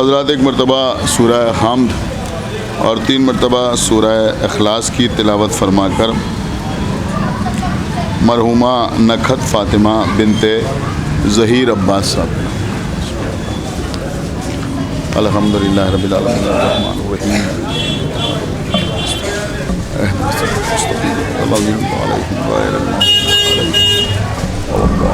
حضرات ایک مرتبہ سورہ حمد اور 3 مرتبہ سورہ اخلاص کی تلاوت فرما کر مرحومہ نکھت فاطمہ بنت ظہیر عباس صاحب الحمدللہ رب العالمین الرحمن الرحیم اهدنا الصراط المستقيم الذين أنعمت عليهم غير المغضوب عليهم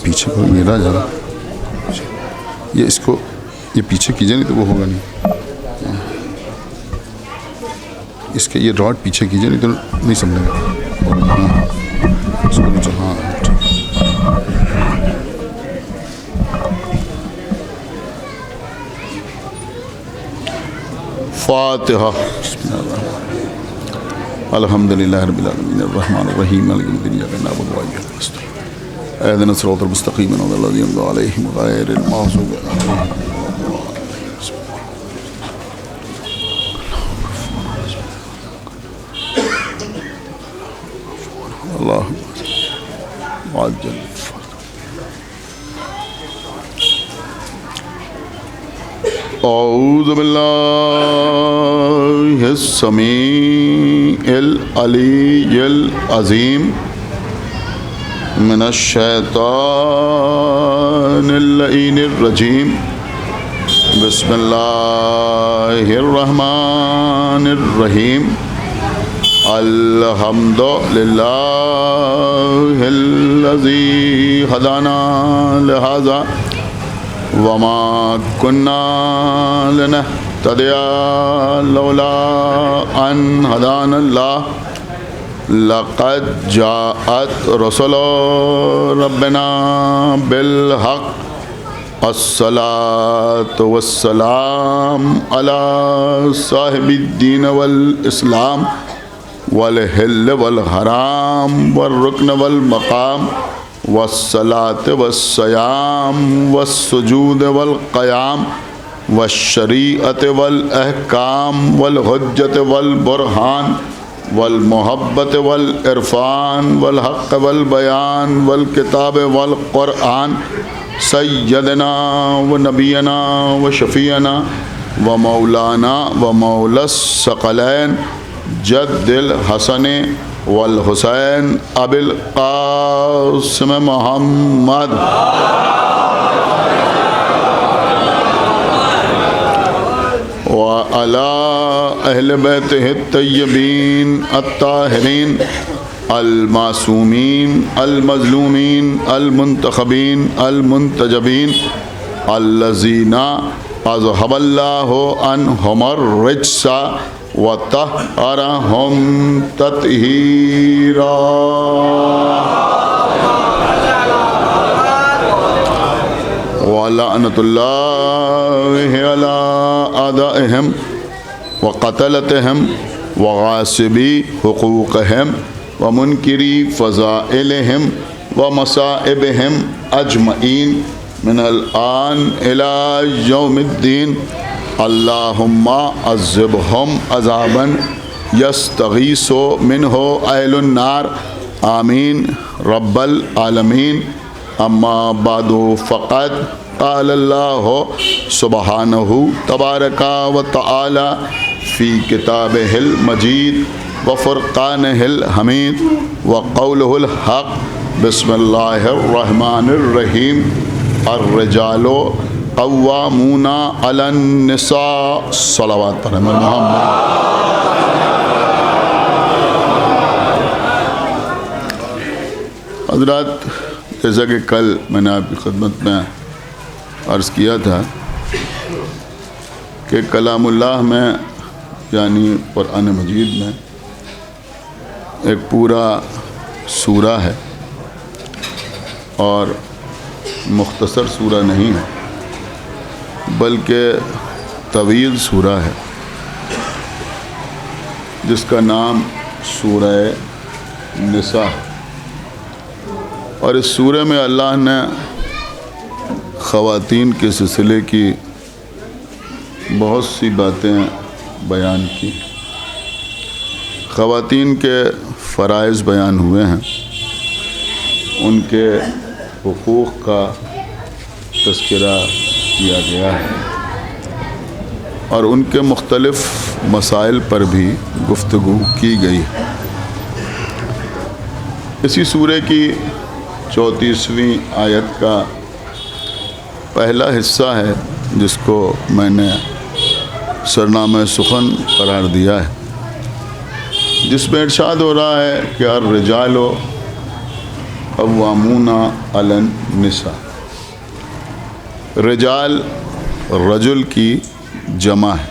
پیچھے کو میرا جا رہا یہ اس کو یہ پیچھے کیجئے نہیں تو وہ ہوگا نہیں اس کے یہ راڈ پیچھے کیجئے نہیں تو نہیں سمجھے گا اس کو نیچے ہاں فاتحہ الحمدللہ رب العالمین الرحمن الرحیم مالک یوم الدین ایاک نعبد و ایاک نستعین اهدنا الصراط المستقيم صراط الذين أنعمت عليهم غير المغضوب عليهم اللهم عجل أعوذ بالله السميع العلي العظيم من الشیطان اللعین الرجیم بسم اللہ الرحمن الرحیم الحمدللہ الذی ہدانا لہذا وما كنا لنهتدی لولا ان ہدانا اللہ لقد جاءت رسل ربنا بالحق الصلاة والسلام على صاحب الدين والإسلام والحل والحرام والركن والمقام والصلاة والصيام والسجود والقيام والشريعة والأحكام والحجة والبرهان والمحبت والعرفان والحق والبیان والکتاب والقرآن سیدنا ونبینا وشفیعنا ومولانا ومولا الثقلین جد الحسن والحسین ابی القاسم محمد وعلى اہل بیتہ الطیبین الطاہرین المعصومین المظلومین المنتخبین المنتجبین الذین اذهب اللہ عنہم الرجس وطہرہم تطہیرا وَلَعْنَةُ اللَّهِ عَلَىٰ أَعْدَائِهِمْ وَقَتَلَتِهِمْ وَغَاصِبِي حُقُوقِهِمْ وَمُنْكِرِي فَضَائِلِهِمْ وَمَصَائِبِهِمْ أَجْمَعِينَ مِنَ الْآنِ إِلَىٰ يَوْمِ الدِّينِ اللهم عذبهم عذابا يستغيث منه أهل النار آمين رب العالمين اما بعد فقد قال اللہ سبحانہ تبارک و تعالی فی کتابہ المجید وفرقانہ الحمید وقولہ الحق بسم اللہ الرحمن الرحیم الرجال قوامون علی النساء صلوات پر محمد. حضرات جیسا کہ کل میں نے آپ کی خدمت میں عرض کیا تھا کہ کلام اللہ میں یعنی قرآن مجید میں ایک پورا سورہ ہے اور مختصر سورہ نہیں ہے بلکہ طویل سورہ ہے جس کا نام سورہ نساء. اور اس سورہ میں اللہ نے خواتین کے سلسلے کی بہت سی باتیں بیان کی، خواتین کے فرائض بیان ہوئے ہیں، ان کے حقوق کا تذکرہ کیا گیا ہے اور ان کے مختلف مسائل پر بھی گفتگو کی گئی ہے۔ اسی سورہ کی 34ویں آیت کا پہلا حصہ ہے جس کو میں نے سرنامہ سخن قرار دیا ہے، جس میں ارشاد ہو رہا ہے کہ الرجال قوامون علی النساء۔ رجال رجل کی جمع ہے،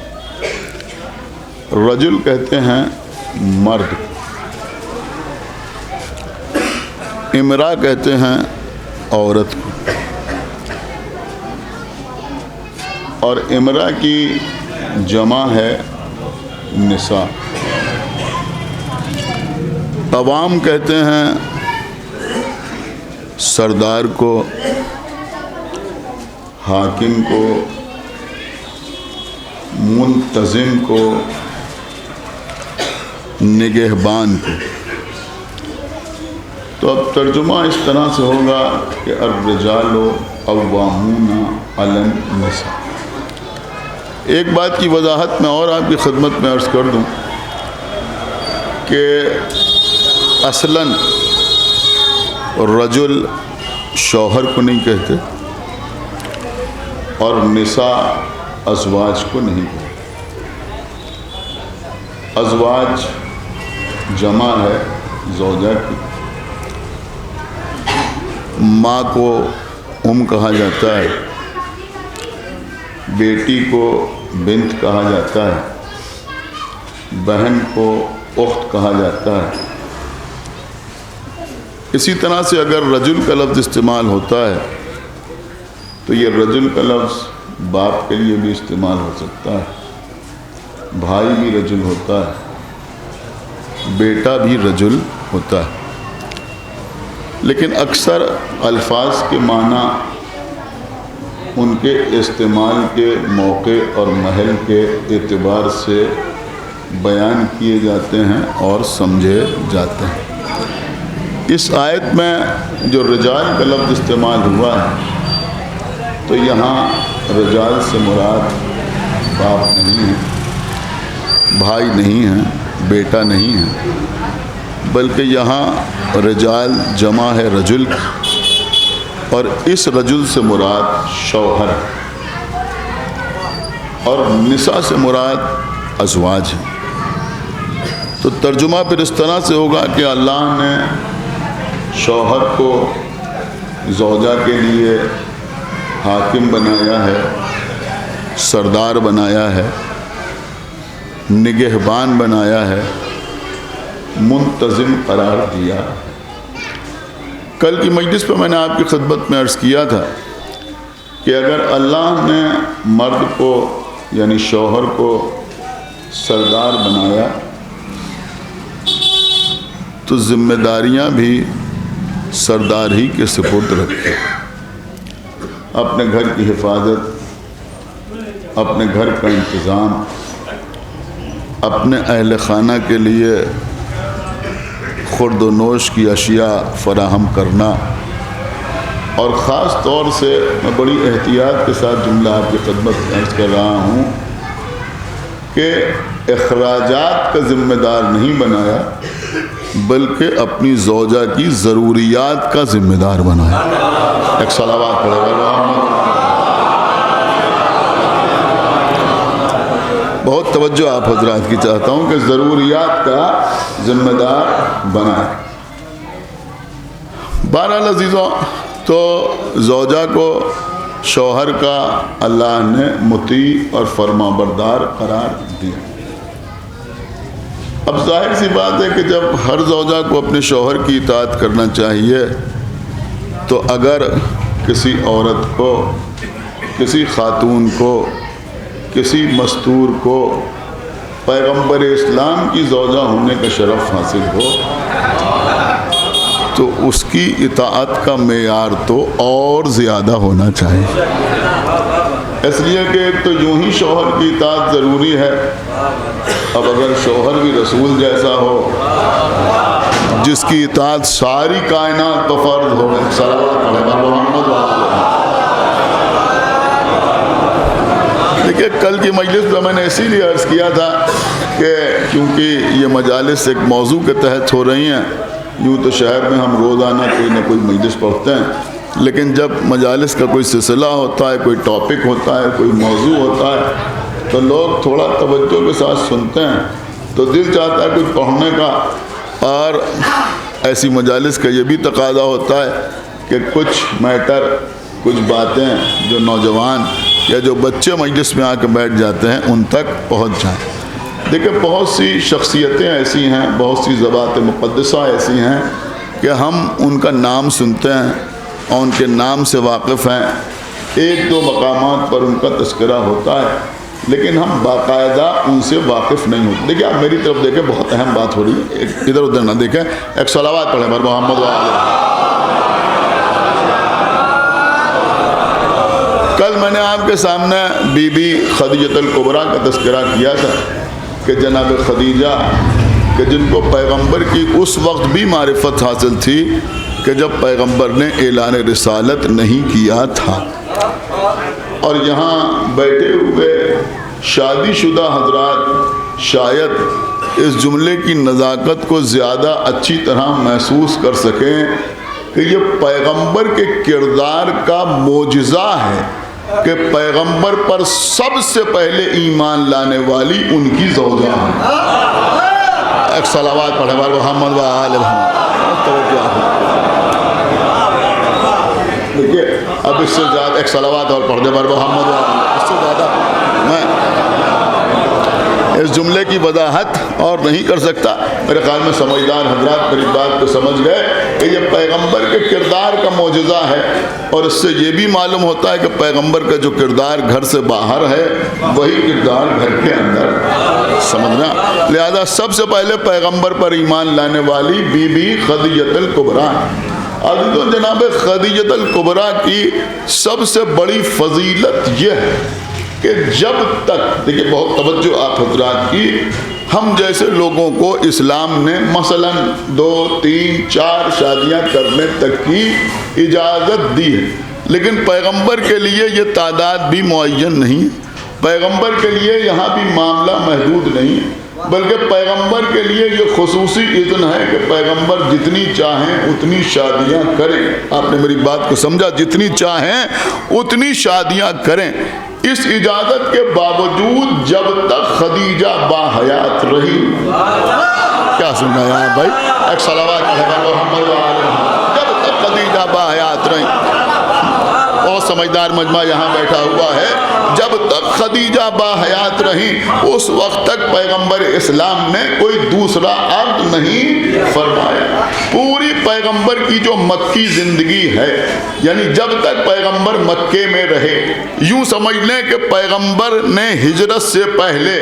رجل کہتے ہیں مرد، امرأہ کہتے ہیں عورت کو، اور امرأہ کی جمع ہے نساء۔ قوام کہتے ہیں سردار کو، حاکم کو، منتظم کو، نگہبان کو۔ تو اب ترجمہ اس طرح سے ہوگا کہ الرجال قوامون علی النساء۔ ایک بات کی وضاحت میں اور آپ کی خدمت میں عرض کر دوں کہ اصلاً رجل شوہر کو نہیں کہتے اور نساء ازواج کو نہیں کہتے۔ ازواج جمع ہے زوجہ کی، ماں کو کہا جاتا ہے، بیٹی کو بنت کہا جاتا ہے، بہن کو اخت کہا جاتا ہے۔ اسی طرح سے اگر رجل کا لفظ استعمال ہوتا ہے تو یہ رجل کا لفظ باپ کے لیے بھی استعمال ہو سکتا ہے، بھائی بھی رجل ہوتا ہے، بیٹا بھی رجل ہوتا ہے، لیکن اکثر الفاظ کے معنی ان کے استعمال کے موقع اور محل کے اعتبار سے بیان کیے جاتے ہیں اور سمجھے جاتے ہیں۔ اس آیت میں جو رجال کا لفظ استعمال ہوا ہے تو یہاں رجال سے مراد باپ نہیں ہے، بھائی نہیں ہے، بیٹا نہیں ہے، بلکہ یہاں رجال جمع ہے رجل، اور اس رجل سے مراد شوہر ہے، اور نساء سے مراد ازواج ہیں۔ تو ترجمہ پھر اس طرح سے ہوگا کہ اللہ نے شوہر کو زوجہ کے لیے حاکم بنایا ہے، سردار بنایا ہے، نگہبان بنایا ہے، منتظم قرار دیا۔ کل کی مجلس پہ میں نے آپ کی خدمت میں عرض کیا تھا کہ اگر اللہ نے مرد کو یعنی شوہر کو سردار بنایا تو ذمہ داریاں بھی سردار ہی کے سپرد رکھے، اپنے گھر کی حفاظت، اپنے گھر کا انتظام، اپنے اہل خانہ کے لیے خورد و نوش کی اشیاء فراہم کرنا، اور خاص طور سے میں بڑی احتیاط کے ساتھ جملہ آپ کی خدمت میں عرض کر رہا ہوں کہ اخراجات کا ذمہ دار نہیں بنایا بلکہ اپنی زوجہ کی ضروریات کا ذمہ دار بنایا۔ ایک صلوات پڑھے گا۔ بہت توجہ آپ حضرات کی چاہتا ہوں کہ ضروریات کا ذمہ دار بنائے۔ بہرحال عزیزوں، تو زوجہ کو شوہر کا اللہ نے مطیع اور فرما بردار قرار دیا۔ اب ظاہر سی بات ہے کہ جب ہر زوجہ کو اپنے شوہر کی اطاعت کرنا چاہیے تو اگر کسی عورت کو، کسی خاتون کو، کسی مستور کو پیغمبر اسلام کی زوجہ ہونے کا شرف حاصل ہو تو اس کی اطاعت کا معیار تو اور زیادہ ہونا چاہیے، اس لیے کہ ایک تو یوں ہی شوہر کی اطاعت ضروری ہے، اب اگر شوہر بھی رسول جیسا ہو جس کی اطاعت ساری کائنات پر فرض ہو، صلوات علی محمد دیکھیے کل کی مجلس میں نے اسی لیے عرض کیا تھا کہ کیونکہ یہ مجالس ایک موضوع کے تحت ہو رہی ہیں، یوں تو شہر میں ہم روزانہ کوئی نہ کوئی مجلس پڑھتے ہیں، لیکن جب مجالس کا کوئی سلسلہ ہوتا ہے، کوئی ٹاپک ہوتا ہے، کوئی موضوع ہوتا ہے تو لوگ تھوڑا توجہ کے ساتھ سنتے ہیں، تو دل چاہتا ہے کچھ پڑھنے کا، اور ایسی مجالس کا یہ بھی تقاضا ہوتا ہے کہ کچھ میٹر، کچھ باتیں جو نوجوان یا جو بچے مجلس میں آ کے بیٹھ جاتے ہیں ان تک پہنچ جائیں۔ دیکھیں بہت سی شخصیتیں ایسی ہیں، بہت سی ذوات مقدسہ ایسی ہیں کہ ہم ان کا نام سنتے ہیں اور ان کے نام سے واقف ہیں، ایک دو مقامات پر ان کا تذکرہ ہوتا ہے، لیکن ہم باقاعدہ ان سے واقف نہیں ہوتے۔ دیکھیں آپ میری طرف دیکھیں، بہت اہم بات ہو رہی ہے، ادھر ادھر نہ دیکھیں، ایک صلوات پڑھیں بر محمد و آلہ۔ کل میں نے آپ کے سامنے بی بی خدیجہ الکبریٰ کا تذکرہ کیا تھا کہ جناب خدیجہ کہ جن کو پیغمبر کی اس وقت بھی معرفت حاصل تھی کہ جب پیغمبر نے اعلان رسالت نہیں کیا تھا، اور یہاں بیٹھے ہوئے شادی شدہ حضرات شاید اس جملے کی نزاکت کو زیادہ اچھی طرح محسوس کر سکیں کہ یہ پیغمبر کے کردار کا معجزہ ہے کہ پیغمبر پر سب سے پہلے ایمان لانے والی ان کی زوجہ ہے۔ ایک صلوات پڑھے بار محمد و آل محمد۔ دیکھیے اب اس سے زیادہ ایک صلوات اور پڑھ دے بار محمد و آل، اس سے زیادہ میں اس جملے کی وضاحت اور نہیں کر سکتا۔ میرے خیال میں سمجھدار حضرات میری بات کو سمجھ گئے کہ یہ پیغمبر کے کردار کا معجزہ ہے، اور اس سے یہ بھی معلوم ہوتا ہے کہ پیغمبر کا جو کردار گھر سے باہر ہے وہی کردار گھر کے اندر، سمجھنا۔ لہذا سب سے پہلے پیغمبر پر ایمان لانے والی بی بی خدیجہ الکبریٰ، عزیزو جناب خدیجہ الکبریٰ کی سب سے بڑی فضیلت یہ ہے کہ جب تک، دیکھیں بہت توجہ آپ حضرات کی، ہم جیسے لوگوں کو اسلام نے مثلاً 2 3 4 شادیاں کرنے تک کی اجازت دی ہے، لیکن پیغمبر کے لیے یہ تعداد بھی معین نہیں، پیغمبر کے لیے یہاں بھی معاملہ محدود نہیں ہے، بلکہ پیغمبر کے لیے یہ خصوصی اذن ہے کہ پیغمبر جتنی چاہیں اتنی شادیاں کریں۔ آپ نے میری بات کو سمجھا، جتنی چاہیں اتنی شادیاں کریں۔ اس اجازت کے باوجود جب تک خدیجہ باحیات رہی، کیا سننا ہے بھائی، ایک صلوات محمد و آل محمد، جب تک خدیجہ باحیات رہی، بہت سمجھدار مجمع یہاں بیٹھا ہوا ہے، جب تک خدیجہ باحیات رہیں اس وقت تک پیغمبر اسلام نے کوئی دوسرا عقد نہیں فرمایا۔ پوری پیغمبر کی جو مکی زندگی ہے، یعنی جب تک پیغمبر مکے میں رہے، یوں سمجھ لیں کہ پیغمبر نے ہجرت سے پہلے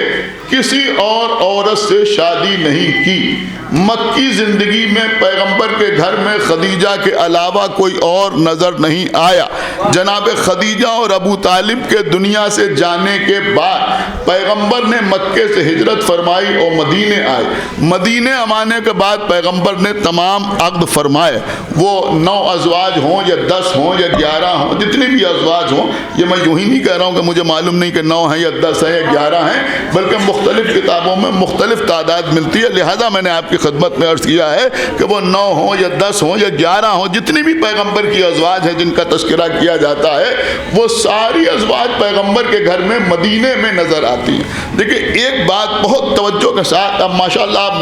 کسی اور عورت سے شادی نہیں کی۔ مکی زندگی میں پیغمبر کے گھر میں خدیجہ کے علاوہ کوئی اور نظر نہیں آیا۔ جناب خدیجہ اور ابو طالب کے دنیا سے جانے کے بعد پیغمبر نے مکے سے ہجرت فرمائی اور مدینے آئے۔ مدینے آنے کے بعد پیغمبر نے تمام عقد فرمائے، وہ 9 ازواج ہوں یا 10 ہوں یا 11 ہوں، جتنے بھی ازواج ہوں، یہ میں یوں ہی نہیں کہہ رہا ہوں کہ مجھے معلوم نہیں کہ 9 ہیں یا 10 ہیں یا 11 ہیں، بلکہ مختلف کتابوں میں مختلف تعداد ملتی ہے۔ لہذا میں نے آپ کی خدمت میں عرض کیا ہے کہ وہ 9 ہوں یا 10 ہوں یا 11 ہوں، جتنی بھی پیغمبر کی ازواج ہیں جن کا تذکرہ کیا جاتا ہے، وہ ساری ازواج پیغمبر کے گھر میں مدینے میں نظر آتی ہیں۔ دیکھیں ایک بات بہت توجہ کے ساتھ، اب ماشاءاللہ آپ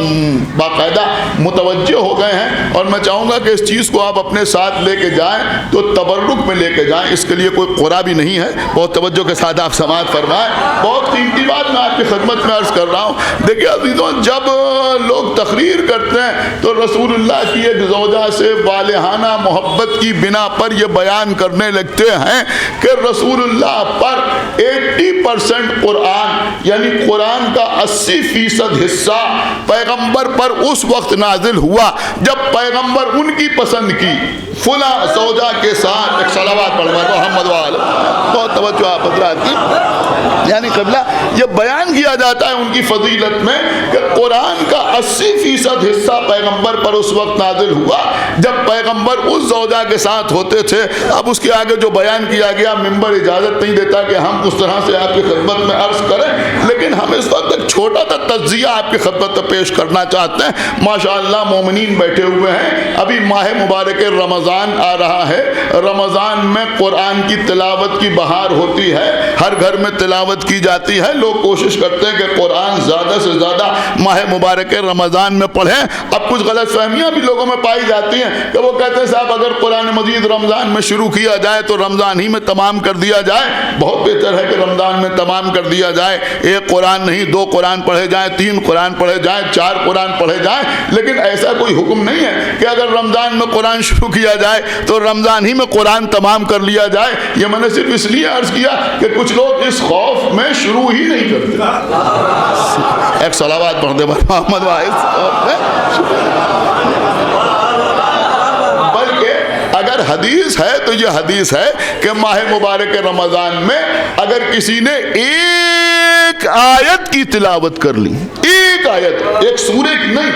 باقاعدہ متوجہ ہو گئے ہیں، اور میں چاہوں گا کہ اس چیز کو آپ اپنے ساتھ لے کے جائیں تو تبرک میں لے کے جائیں، اس کے لیے کوئی قرآن بھی نہیں ہے، بہت توجہ کے ساتھ آپ سماعت فرمائیں۔ بہت قیمتی بات میں آپ کی خدمت میں عرض کر رہا ہوں۔ دیکھیں عزیزوں، جب لوگ تقریر کرتے ہیں تو رسول اللہ کی ایک زوجہ سے والہانہ محبت کی بنا پر یہ بیان کرنے لگتے ہیں کہ رسول اللہ پر 80 80% قرآن یعنی قرآن کا 80% حصہ پیغمبر پر اس وقت نازل ہوا جب پیغمبر ان کی پسند کی فلاں زوجہ کے ساتھ ایک صلوات پڑھ محمد وآلہ. بہت توجہ آپ حضرات کی. یعنی قبلہ یہ بیان کیا جاتا ہے ان کی فضیلت میں کہ قرآن کا 80% حصہ پیغمبر پر اس وقت نازل ہوا جب پیغمبر اس زوجہ کے ساتھ ہوتے تھے. اب اس کے آگے جو بیان کیا گیا ممبر اجازت نہیں دیتا کہ ہم اس طرح سے آپ کی خدمت میں عرض کریں, لیکن ہم اس وقت ایک چھوٹا سا تجزیہ آپ کی خدمت میں پیش کرنا چاہتے ہیں. ماشاءاللہ مومنین بیٹھے ہوئے ہیں, ابھی ماہ مبارک رمضان آ رہا ہے. رمضان میں قرآن کی تلاوت کی بہار ہوتی ہے, ہر گھر میں تلاوت کی جاتی ہے. لوگ کوشش کرتے ہیں کہ قرآن زیادہ سے زیادہ ماہ مبارک رمضان میں پڑھیں. اب کچھ غلط فہمیاں بھی لوگوں میں پائی جاتی ہیں کہ وہ کہتے ہیں صاحب اگر قرآن مجید رمضان میں شروع کیا جائے تو رمضان ہی میں تمام کر دیا جائے. بہت بہتر ہے کہ رمضان میں تمام کر دیا جائے. ایک قرآن نہیں, 2 قرآن پڑھے جائیں, 3 قرآن پڑھے جائیں, 4 قرآن پڑھے جائیں, لیکن ایسا کوئی حکم نہیں ہے کہ اگر رمضان میں قرآن شروع کیا جائے تو رمضان ہی میں قرآن تمام کر لیا جائے. یہ میں نے صرف اس لیے عرض کیا کہ کچھ لوگ اس خوف میں شروع ہی نہیں کرتے. ایک صلوات پڑھ دے محمد واحد. اگر حدیث ہے تو یہ حدیث ہے کہ ماہ مبارک رمضان میں اگر کسی نے ایک آیت کی تلاوت کر لی, ایک آیت, ایک سورے کی نہیں,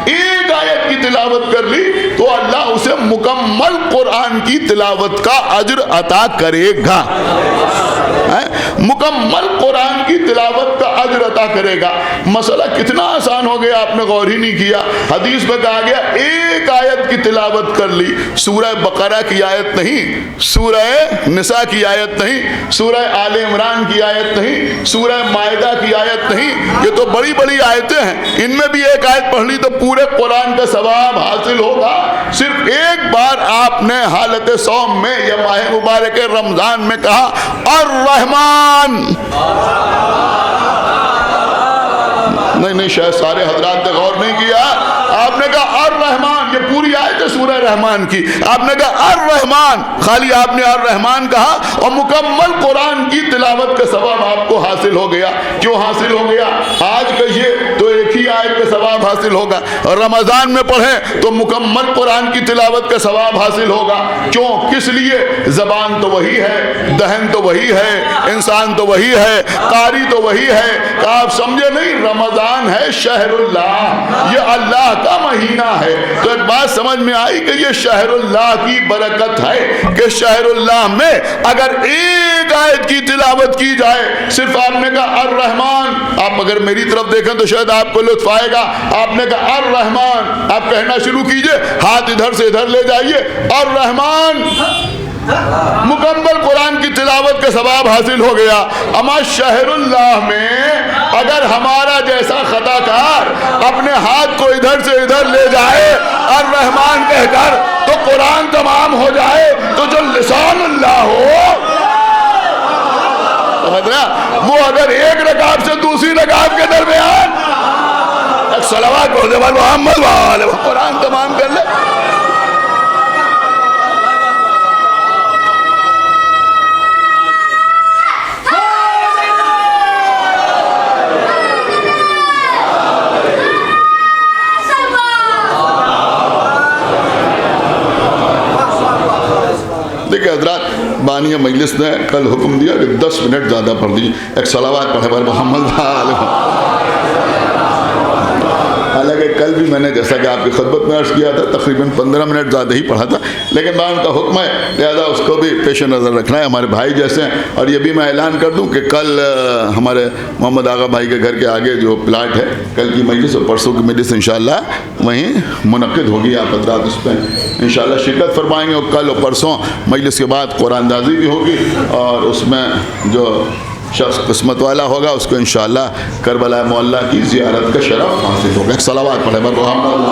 ایک آیت کی تلاوت کر لی تو اللہ اسے مکمل قرآن کی تلاوت کا اجر عطا کرے گا. مکمل قرآن کی تلاوت کا اجر عطا کرے گا. مسئلہ کتنا آسان ہو گیا, آپ نے غور ہی نہیں کیا. حدیث میں کہا گیا ایک آیت کی تلاوت کر لی, سورہ بقرہ کی آیت نہیں, سورہ نساء کی آیت نہیں, سورہ آل عمران کی آیت نہیں, سورہ مائدہ کی آیت نہیں. یہ تو بڑی بڑی آیتیں ہیں, ان میں بھی ایک آیت پڑھ لی تو پورے قرآن کا ثواب حاصل ہوگا. صرف ایک بار آپ نے حالت صوم میں یا ماہ مبارک رمضان میں کہا الرحمن. نہیں شاید سارے حضرات نے غور نہیں کیا. آپ نے کہا الرحمن, یہ پوری آیت ہے سورہ رحمان کی. آپ نے کہا الرحمن, خالی آپ نے الرحمن کہا اور مکمل قرآن کی تلاوت کا ثواب آپ کو حاصل ہو گیا. کیوں حاصل ہو گیا؟ آج کہیے تو ایک ہی آیت کا ثواب حاصل ہوگا. رمضان میں پڑھیں تو مکمل قرآن کی تلاوت کا ثواب حاصل ہوگا. کیوں؟ کس لیے؟ زبان تو وہی ہے, دہن تو وہی ہے, انسان تو وہی ہے, قاری تو وہی ہے. کہ آپ سمجھے نہیں, رمضان ہے شہر اللہ, یہ اللہ کا مہینہ ہے. تو ایک بات سمجھ میں آئی کہ یہ شہر اللہ کی برکت ہے کہ شہر اللہ میں اگر ایک آیت کی تلاوت کی جائے, صرف آپ نے کہا الرحمن, آپ اگر میری طرف دیکھیں تو شاید آپ کو لطف آئے گا. آپ نے کہا الرحمن, آپ کہنا شروع کیجئے, ہاتھ ادھر سے ادھر لے جائیے, الرحمن, مکمل قرآن کی تلاوت کا ثواب حاصل ہو گیا. اما شہر اللہ میں اگر ہمارا جیسا خطا کار اپنے ہاتھ کو ادھر سے ادھر لے جائے الرحمن کہہ کر تو قرآن تمام ہو جائے, تو جو لسان اللہ ہو وہ اگر ایک رکعت سے دوسری رکعت کے درمیان ایک صلوات پڑھ دے محمد وآلہ قرآن تمام کر لے. دیکھیں حضرات, بانیہ مجلس نے کل حکم دیا کہ 10 منٹ زیادہ پڑھ دیجیے. ایک صلوات پڑھے پر محمد حالانکہ کل بھی میں نے جیسا کہ آپ کی خدمت میں عرض کیا تھا تقریباً 15 منٹ زیادہ ہی پڑھا تھا, لیکن میں ان کا حکم ہے لہذا اس کو بھی پیش نظر رکھنا ہے. ہمارے بھائی جیسے ہیں, اور یہ بھی میں اعلان کر دوں کہ کل ہمارے محمد آغا بھائی کے گھر کے آگے جو پلاٹ ہے, کل کی مجلس اور پرسوں کی مجلس انشاءاللہ وہیں منعقد ہوگی. آپ حضرات اس پہ انشاءاللہ شرکت فرمائیں گے, اور کل اور پرسوں مجلس کے بعد قرآن اندازی بھی ہوگی, اور اس میں جو شخص قسمت والا ہوگا اس کو انشاءاللہ کربلا معلیٰ کی زیارت کا شرف حاصل ہوگا. ایک صلوات پڑھے محمد.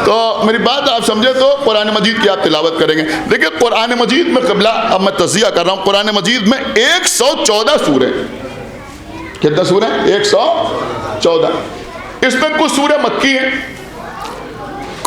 تو میری بات آپ سمجھے تو قرآن مجید کی آپ تلاوت کریں گے. دیکھیں قرآن مجید میں قبلہ, اب میں تجزیہ کر رہا ہوں, قرآن مجید میں 114 سورے. کتنا سورے؟ 114. اس میں کچھ سورے مکی ہیں,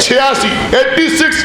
86।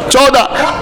114।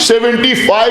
75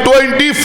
24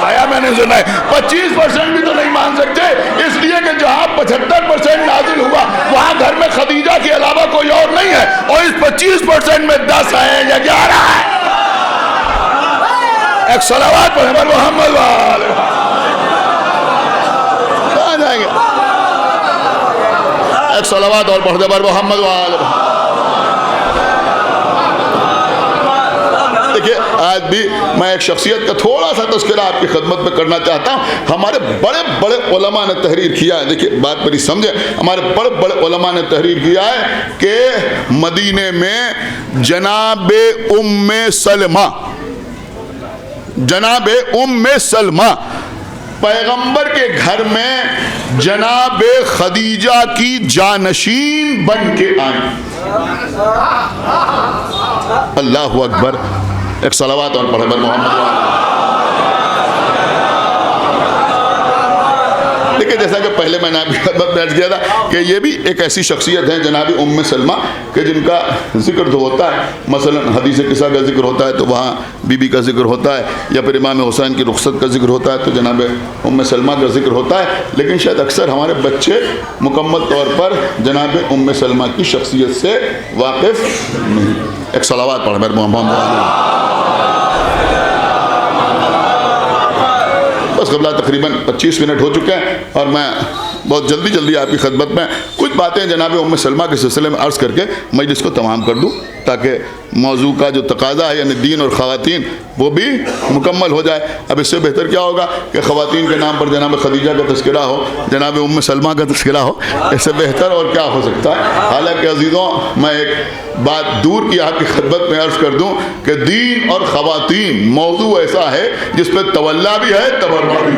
بتایا میں نے سنا ہے 25% بھی تو نہیں مان سکتے، اس لیے کہ جہاں 75% نازل ہوا وہاں گھر میں خدیجہ کے علاوہ کوئی اور نہیں ہے، اور اس 25% میں 10 ہے یا 11 ہے۔ ایک صلوات پر ہمارے محمد والے کہاں جائیں گے؟ ایک صلوات اور پڑھ دے پر محمد والے۔ دیکھیں آج بھی میں ایک شخصیت کا تھوڑا سا تذکرہ آپ کی خدمت میں کرنا چاہتا ہوں۔ ہمارے بڑے بڑے علماء نے تحریر کیا ہے، دیکھیں بات میری سمجھیں، ہمارے بڑے بڑے علماء نے تحریر کیا ہے کہ مدینے میں جناب ام سلمہ، جناب ام سلمہ پیغمبر کے گھر میں جناب خدیجہ کی جانشین بن کے آئیں۔ اللہ اکبر، ایک صلوات اور پڑھے بر محمد۔ دیکھیں جیسا کہ پہلے میں نے آپ کی خدمت میں عرض کیا تھا کہ یہ بھی ایک ایسی شخصیت ہے جناب ام سلمہ کہ جن کا ذکر تو ہوتا ہے، مثلا حدیث قصہ کا ذکر ہوتا ہے تو وہاں بی بی کا ذکر ہوتا ہے، یا پھر امام حسین کی رخصت کا ذکر ہوتا ہے تو جناب ام سلمہ کا ذکر ہوتا ہے، لیکن شاید اکثر ہمارے بچے مکمل طور پر جناب ام سلمہ کی شخصیت سے واقف نہیں۔ ایک صلوات پڑھ میرے محمد۔ بس قبلہ تقریباً 25 منٹ ہو چکے ہیں اور میں بہت جلدی آپ کی خدمت میں کچھ باتیں جناب ام سلمہ کے سلسلے میں عرض کر کے مجلس کو تمام کر دوں، تاکہ موضوع کا جو تقاضا ہے یعنی دین اور خواتین وہ بھی مکمل ہو جائے۔ اب اس سے بہتر کیا ہوگا کہ خواتین کے نام پر جناب خدیجہ کا تذکرہ ہو، جناب ام سلمہ کا تذکرہ ہو، اس سے بہتر اور کیا ہو سکتا ہے۔ حالانکہ عزیزوں میں ایک بات دور کی آپ کی خدمت میں عرض کر دوں کہ دین اور خواتین موضوع ایسا ہے جس پہ تولا بھی ہے تبرع بھی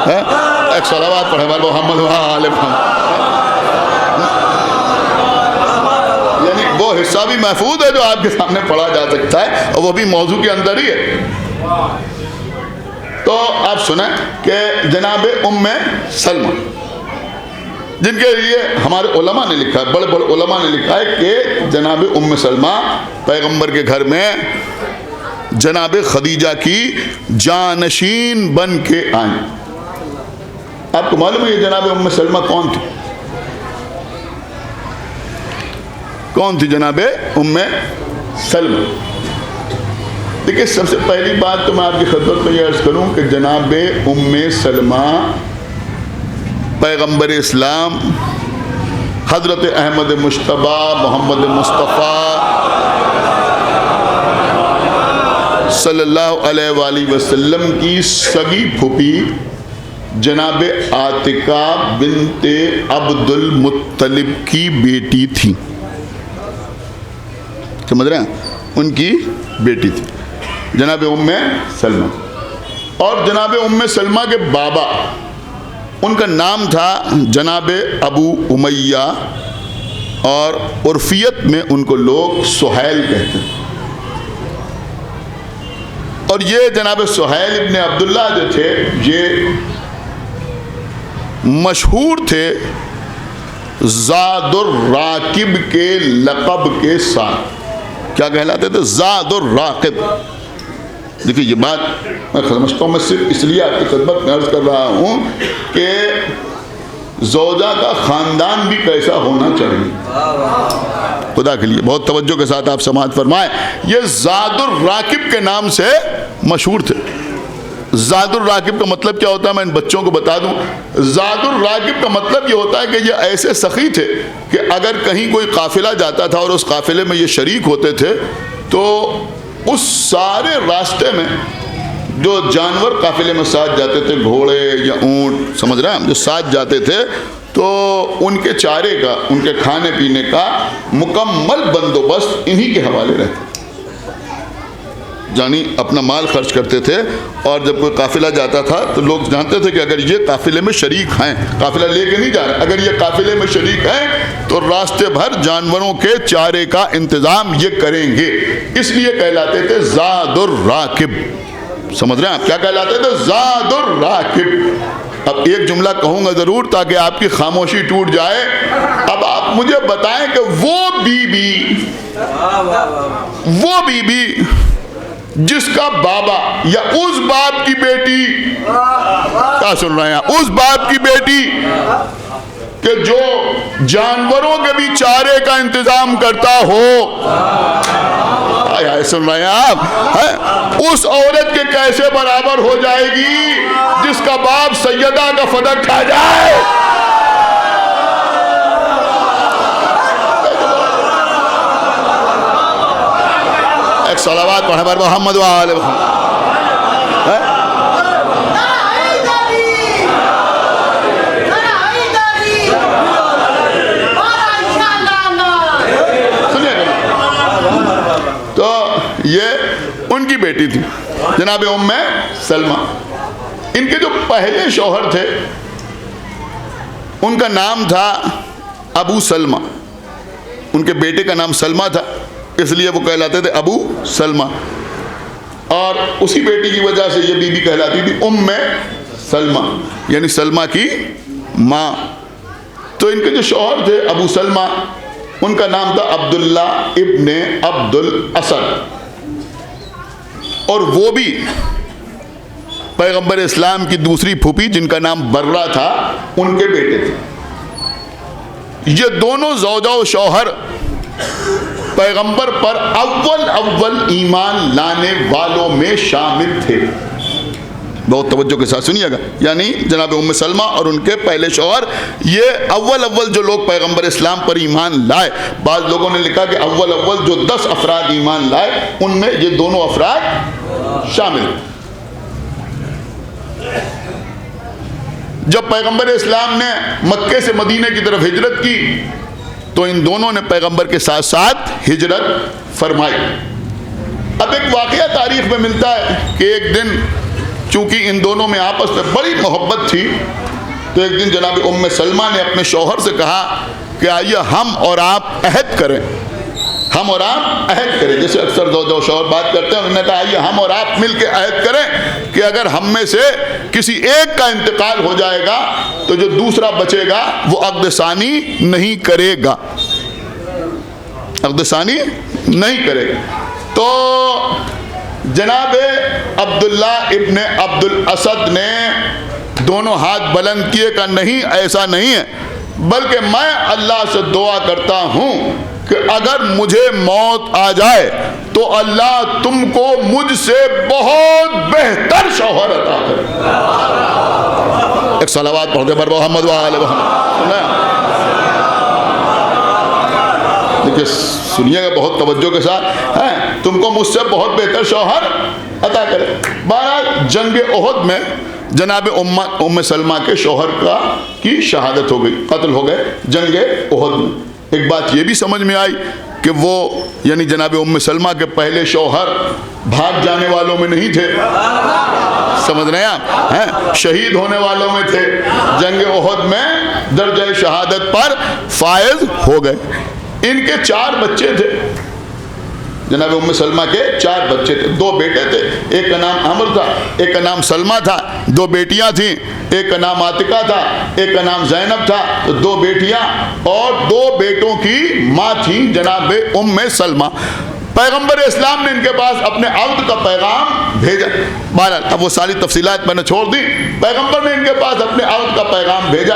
ہے۔ ایک صلوات پڑھے بر محمد وآل محمد۔ یعنی وہ حصہ بھی محفوظ ہے جو آپ کے سامنے پڑھا جا سکتا ہے اور وہ بھی موضوع کے اندر ہی ہے۔ تو آپ سنیں کہ جناب ام سلمہ جن کے لیے ہمارے علماء نے لکھا ہے، بڑے بڑے علماء نے لکھا ہے کہ جناب ام سلمہ پیغمبر کے گھر میں جناب خدیجہ کی جانشین بن کے آئیں۔ آپ کو معلوم ہے یہ جناب ام سلمہ کون تھی؟ کون تھی جناب ام سلمہ؟ دیکھیں سب سے پہلی بات تو میں آپ کی خدمت میں یہ عرض کروں کہ جناب ام سلمہ پیغمبر اسلام حضرت احمد مجتبی محمد مصطفیٰ صلی اللہ علیہ وآلہ وسلم کی سگی پھوپھی جناب عاتقہ بنت عبد المطلب کی بیٹی تھی۔ سمجھ رہے ہیں؟ ان کی بیٹی تھی جناب ام سلمہ، اور جناب ام سلمہ کے بابا ان کا نام تھا جناب ابو امیہ، اور عرفیت میں ان کو لوگ سہیل کہتے ہیں۔ اور یہ جناب سہیل ابن عبداللہ جو تھے یہ مشہور تھے زاد الراکب کے لقب کے ساتھ۔ کیا کہلاتے تھے؟ زاد الراکب۔ دیکھیں یہ بات میں سمجھتا ہوں، میں صرف اس لیے آپ کی خدمت میں عرض کر رہا ہوں کہ زوجہ کا خاندان بھی کیسا ہونا چاہیے، خدا کے لیے بہت توجہ کے ساتھ آپ سماعت فرمائیں۔ یہ زاد الراکب کے نام سے مشہور تھے۔ زاد الراکب کا مطلب کیا ہوتا ہے میں ان بچوں کو بتا دوں۔ زاد الراکب کا مطلب یہ ہوتا ہے کہ یہ ایسے سخی تھے کہ اگر کہیں کوئی قافلہ جاتا تھا اور اس قافلے میں یہ شریک ہوتے تھے تو اس سارے راستے میں جو جانور قافلے میں ساتھ جاتے تھے، گھوڑے یا اونٹ، سمجھ رہے ہیں ہم، جو ساتھ جاتے تھے تو ان کے چارے کا، ان کے کھانے پینے کا مکمل بندوبست انہی کے حوالے رہتا، یعنی اپنا مال خرچ کرتے تھے۔ اور جب کوئی قافلہ جاتا تھا تو لوگ جانتے تھے کہ اگر یہ قافلے میں شریک ہیں، قافلہ لے کے نہیں جا رہے، اگر یہ قافلے میں شریک ہیں تو راستے بھر جانوروں کے چارے کا انتظام یہ کریں گے، اس لیے کہلاتے تھے زاد الراکب۔ سمجھ رہے ہیں آپ کیا کہلاتے تھے؟ زاد الراکب۔ اب ایک جملہ کہوں گا ضرور تاکہ آپ کی خاموشی ٹوٹ جائے۔ اب آپ مجھے بتائیں کہ وہ بی بی جس کا بابا یا اس باپ کی بیٹی، کیا سن رہے ہیں، اس باپ کی بیٹی کہ جو جانوروں کے بھی چارے کا انتظام کرتا ہو، سن رہے ہیں آپ، اس عورت کے کیسے برابر ہو جائے گی جس کا باپ سیدہ کا فدق کھا جائے؟ ایک صلوات پڑھیں بر محمد و آل محمد۔ تو یہ ان کی بیٹی تھی جناب ام سلمہ۔ ان کے جو پہلے شوہر تھے ان کا نام تھا ابو سلمہ، ان کے بیٹے کا نام سلمہ تھا، اس لیے وہ کہلاتے تھے ابو سلمہ، اور اسی بیٹی کی وجہ سے یہ بی بی کہلاتی تھی ام سلمہ، یعنی سلمہ کی ماں۔ تو ان کے جو شوہر تھے ابو سلمہ، ان کا نام تھا عبداللہ ابن عبد الاسد، اور وہ بھی پیغمبر اسلام کی دوسری پھوپھی جن کا نام برہ تھا ان کے بیٹے تھے۔ یہ دونوں زوجہ و شوہر پیغمبر پر اول ایمان لانے والوں میں شامل تھے۔ بہت توجہ کے ساتھ سنیے گا، یعنی جناب ام سلمہ اور ان کے پہلے شوہر یہ اول جو لوگ پیغمبر اسلام پر ایمان لائے۔ بعض لوگوں نے لکھا کہ اول جو 10 افراد ایمان لائے ان میں یہ دونوں افراد شامل۔ جب پیغمبر اسلام نے مکے سے مدینے کی طرف ہجرت کی تو ان دونوں نے پیغمبر کے ساتھ ساتھ ہجرت فرمائی۔ اب ایک واقعہ تاریخ میں ملتا ہے کہ ایک دن چونکہ ان دونوں میں آپس میں بڑی محبت تھی، تو ایک دن جناب ام سلمہ نے اپنے شوہر سے کہا کہ آئیے ہم اور آپ عہد کریں، ہم اور آپ عہد کریں۔ جیسے اکثر زوجہ و شوہر بات کرتے ہیں، انہوں نے کہا آئیے ہم اور آپ مل کے عہد کریں کہ اگر ہم میں سے کسی ایک کا انتقال ہو جائے گا تو جو دوسرا بچے گا وہ عقد ثانی نہیں کرے گا، عقد ثانی نہیں کرے گا۔ تو جناب عبداللہ ابن عبد الاسد نے دونوں ہاتھ بلند کیے کہ نہیں، ایسا نہیں ہے، بلکہ میں اللہ سے دعا کرتا ہوں کہ اگر مجھے موت آ جائے تو اللہ تم کو مجھ سے بہت بہتر شوہر عطا کرے۔ ایک صلوات پڑھ دے بر محمد و آل محمد۔ دیکھیں سنیے گا بہت توجہ کے ساتھ، تم کو مجھ سے بہت بہتر شوہر عطا کرے۔ بہرحال جنگ احد میں جناب ام سلمہ کے شوہر کی شہادت ہو گئی، قتل ہو گئے جنگ احد میں۔ ایک بات یہ بھی سمجھ میں آئی کہ وہ یعنی جناب ام سلمہ کے پہلے شوہر بھاگ جانے والوں میں نہیں تھے، سمجھ رہے ہیں آپ، شہید ہونے والوں میں تھے، جنگ احد میں درجہ شہادت پر فائز ہو گئے۔ ان کے 4 بچے تھے، جناب ام سلمہ کے 4 بچے تھے، 2 بیٹے تھے، ایک کا نام عمر تھا، ایک کا نام سلمہ تھا، 2 بیٹیاں تھیں، ایک کا نام عاتقہ تھا، ایک کا نام زینب تھا، تو 2 بیٹیاں اور 2 بیٹوں کی ماں تھیں جناب ام سلمہ۔ پیغمبر اسلام نے ان کے پاس اپنے عقد کا پیغام بھیجا، بہرحال اب وہ ساری تفصیلات میں نے چھوڑ دی۔ پیغمبر نے ان کے پاس اپنے عقد کا پیغام بھیجا،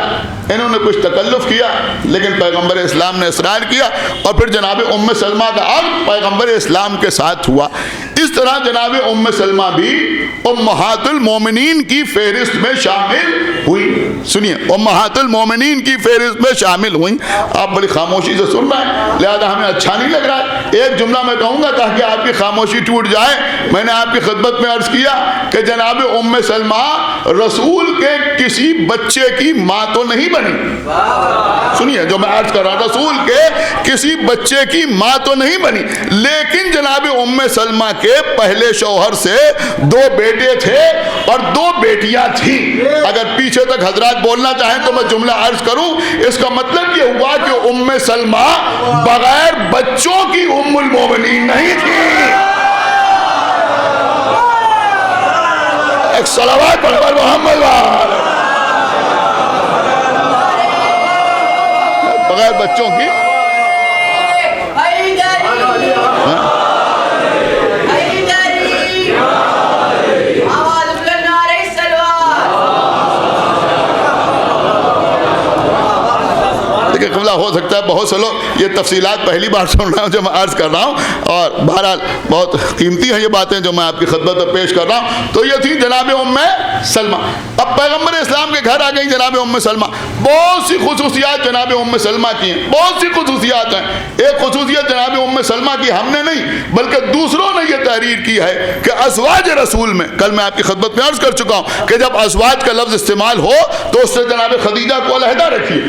انہوں نے کچھ تکلف کیا لیکن پیغمبر اسلام نے اصرار کیا، اور پھر جناب ام سلمہ کا عقد پیغمبر اسلام کے ساتھ ہوا۔ اس طرح جناب ام سلمہ بھی امہات المومنین کی فہرست میں شامل ہوئی۔ سنیے، امہات المومنین کی فہرست میں شامل ہوئی۔ آپ بڑی خاموشی سے سن رہے ہیں لہذا ہمیں اچھا نہیں لگ رہا ہے، ایک جملہ میں کہوں گا تاکہ آپ کی خاموشی ٹوٹ جائے۔ میں نے آپ کی خدمت میں عرض کیا کہ جناب ام سلمہ رسول کے کسی بچے کی ماں تو نہیں بنی، سنیے جو میں عرض کر رہا ہوں، رسول کے کسی بچے کی ماں تو نہیں بنی، لیکن جناب ام سلمہ کے پہلے شوہر سے 2 بیٹے تھے اور 2 بیٹیاں تھیں۔ اگر پیچھے تک حضرات بولنا چاہیں تو میں جملہ عرض کروں، اس کا مطلب یہ ہوا کہ ام سلمہ بغیر بچوں کی ام المومنین نہیں تھی۔ ایک صلوات پڑھ محمد بغیر بچوں کی معاملہ ہو سکتا ہے بہت سے لوگ یہ تفصیلات پہلی بار سن رہے ہوں جو میں عرض کر رہا ہوں، اور بہرحال بہت قیمتی ہیں یہ باتیں جو میں آپ کی خدمت میں پیش کر رہا ہوں۔ تو یہ تھی جناب سلمہ۔ اب پیغمبر اسلام کے گھر آ گئی جناب سلمہ۔ بہت سی خصوصیات جناب سلمہ کی ہیں، بہت سی خصوصیات ہیں۔ ایک خصوصیت جناب سلمہ کی ہم نے نہیں بلکہ دوسروں نے یہ تحریر کی ہے کہ ازواج رسول میں، کل میں آپ کی خدمت میں عرض کر چکا ہوں کہ جب ازواج کا لفظ استعمال ہو تو اس سے جناب خدیجہ کو علیحدہ رکھیے،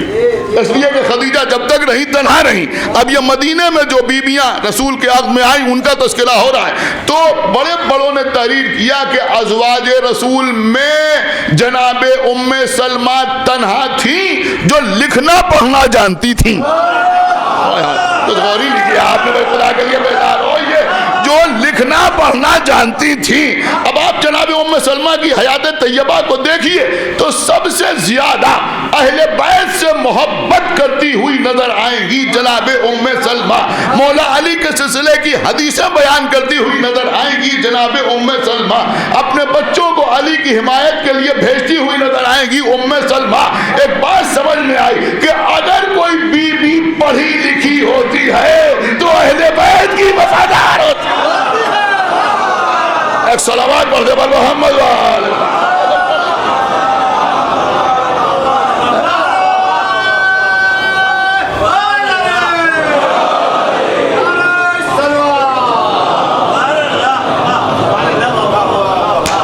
اس لیے کہ خدیجہ جب تک رہی تنہا رہی۔ اب یہ مدینے میں جو بیویاں رسول کے عقد میں آئیں ان کا تذکرہ ہو رہا ہے، تو بڑے بڑوں نے تحریر کیا کہ ازواج رسول میں جناب سلمہ تنہا تھیں جو لکھنا پڑھنا جانتی تھیں۔ تو غوری لکھیے آپ نے، خدا کے لیے بیدار ہوئیے، جو لکھنا پڑھنا جانتی تھیں۔ اب آپ جناب سلمہ کی حیات طیبہ کو دیکھیے تو سب سے زیادہ اہل بیت سے محبت کرتی ہوئی نظر آئیں گی جناب سلمہ۔ مولا علی کے سلسلے کی حدیثیں بیان کرتی ہوئی نظر آئیں گی جناب سلمہ۔ اپنے بچوں کو علی کی حمایت کے لیے بھیجتی ہوئی نظر آئیں گی سلمہ۔ ایک بات سمجھ میں آئی کہ اگر کوئی بیوی پڑھی لکھی ہوتی ہے تو اہل بیت کی وفادار ہوتی ہے۔ ایک صلوات پڑھ دے پر محمد وآلہ۔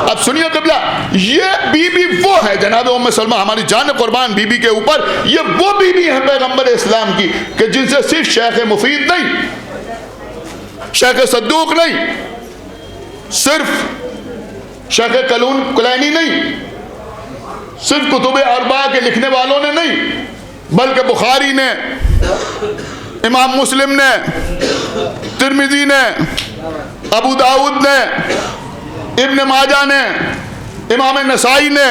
اب سنیے قبلہ، یہ بی بی وہ ہے جناب سلمہ، ہماری جان قربان بی بی کے اوپر، یہ وہ بی بی ہے پیغمبر اسلام کی کہ جن سے صرف شیخ مفید نہیں، شیخ صدوق نہیں، صرف شیخ کلینی نہیں، صرف کتب اربعہ کے لکھنے والوں نے نہیں، بلکہ بخاری نے، امام مسلم نے، ترمذی نے، ابو داؤد نے، ابن ماجہ نے، امام نسائی نے،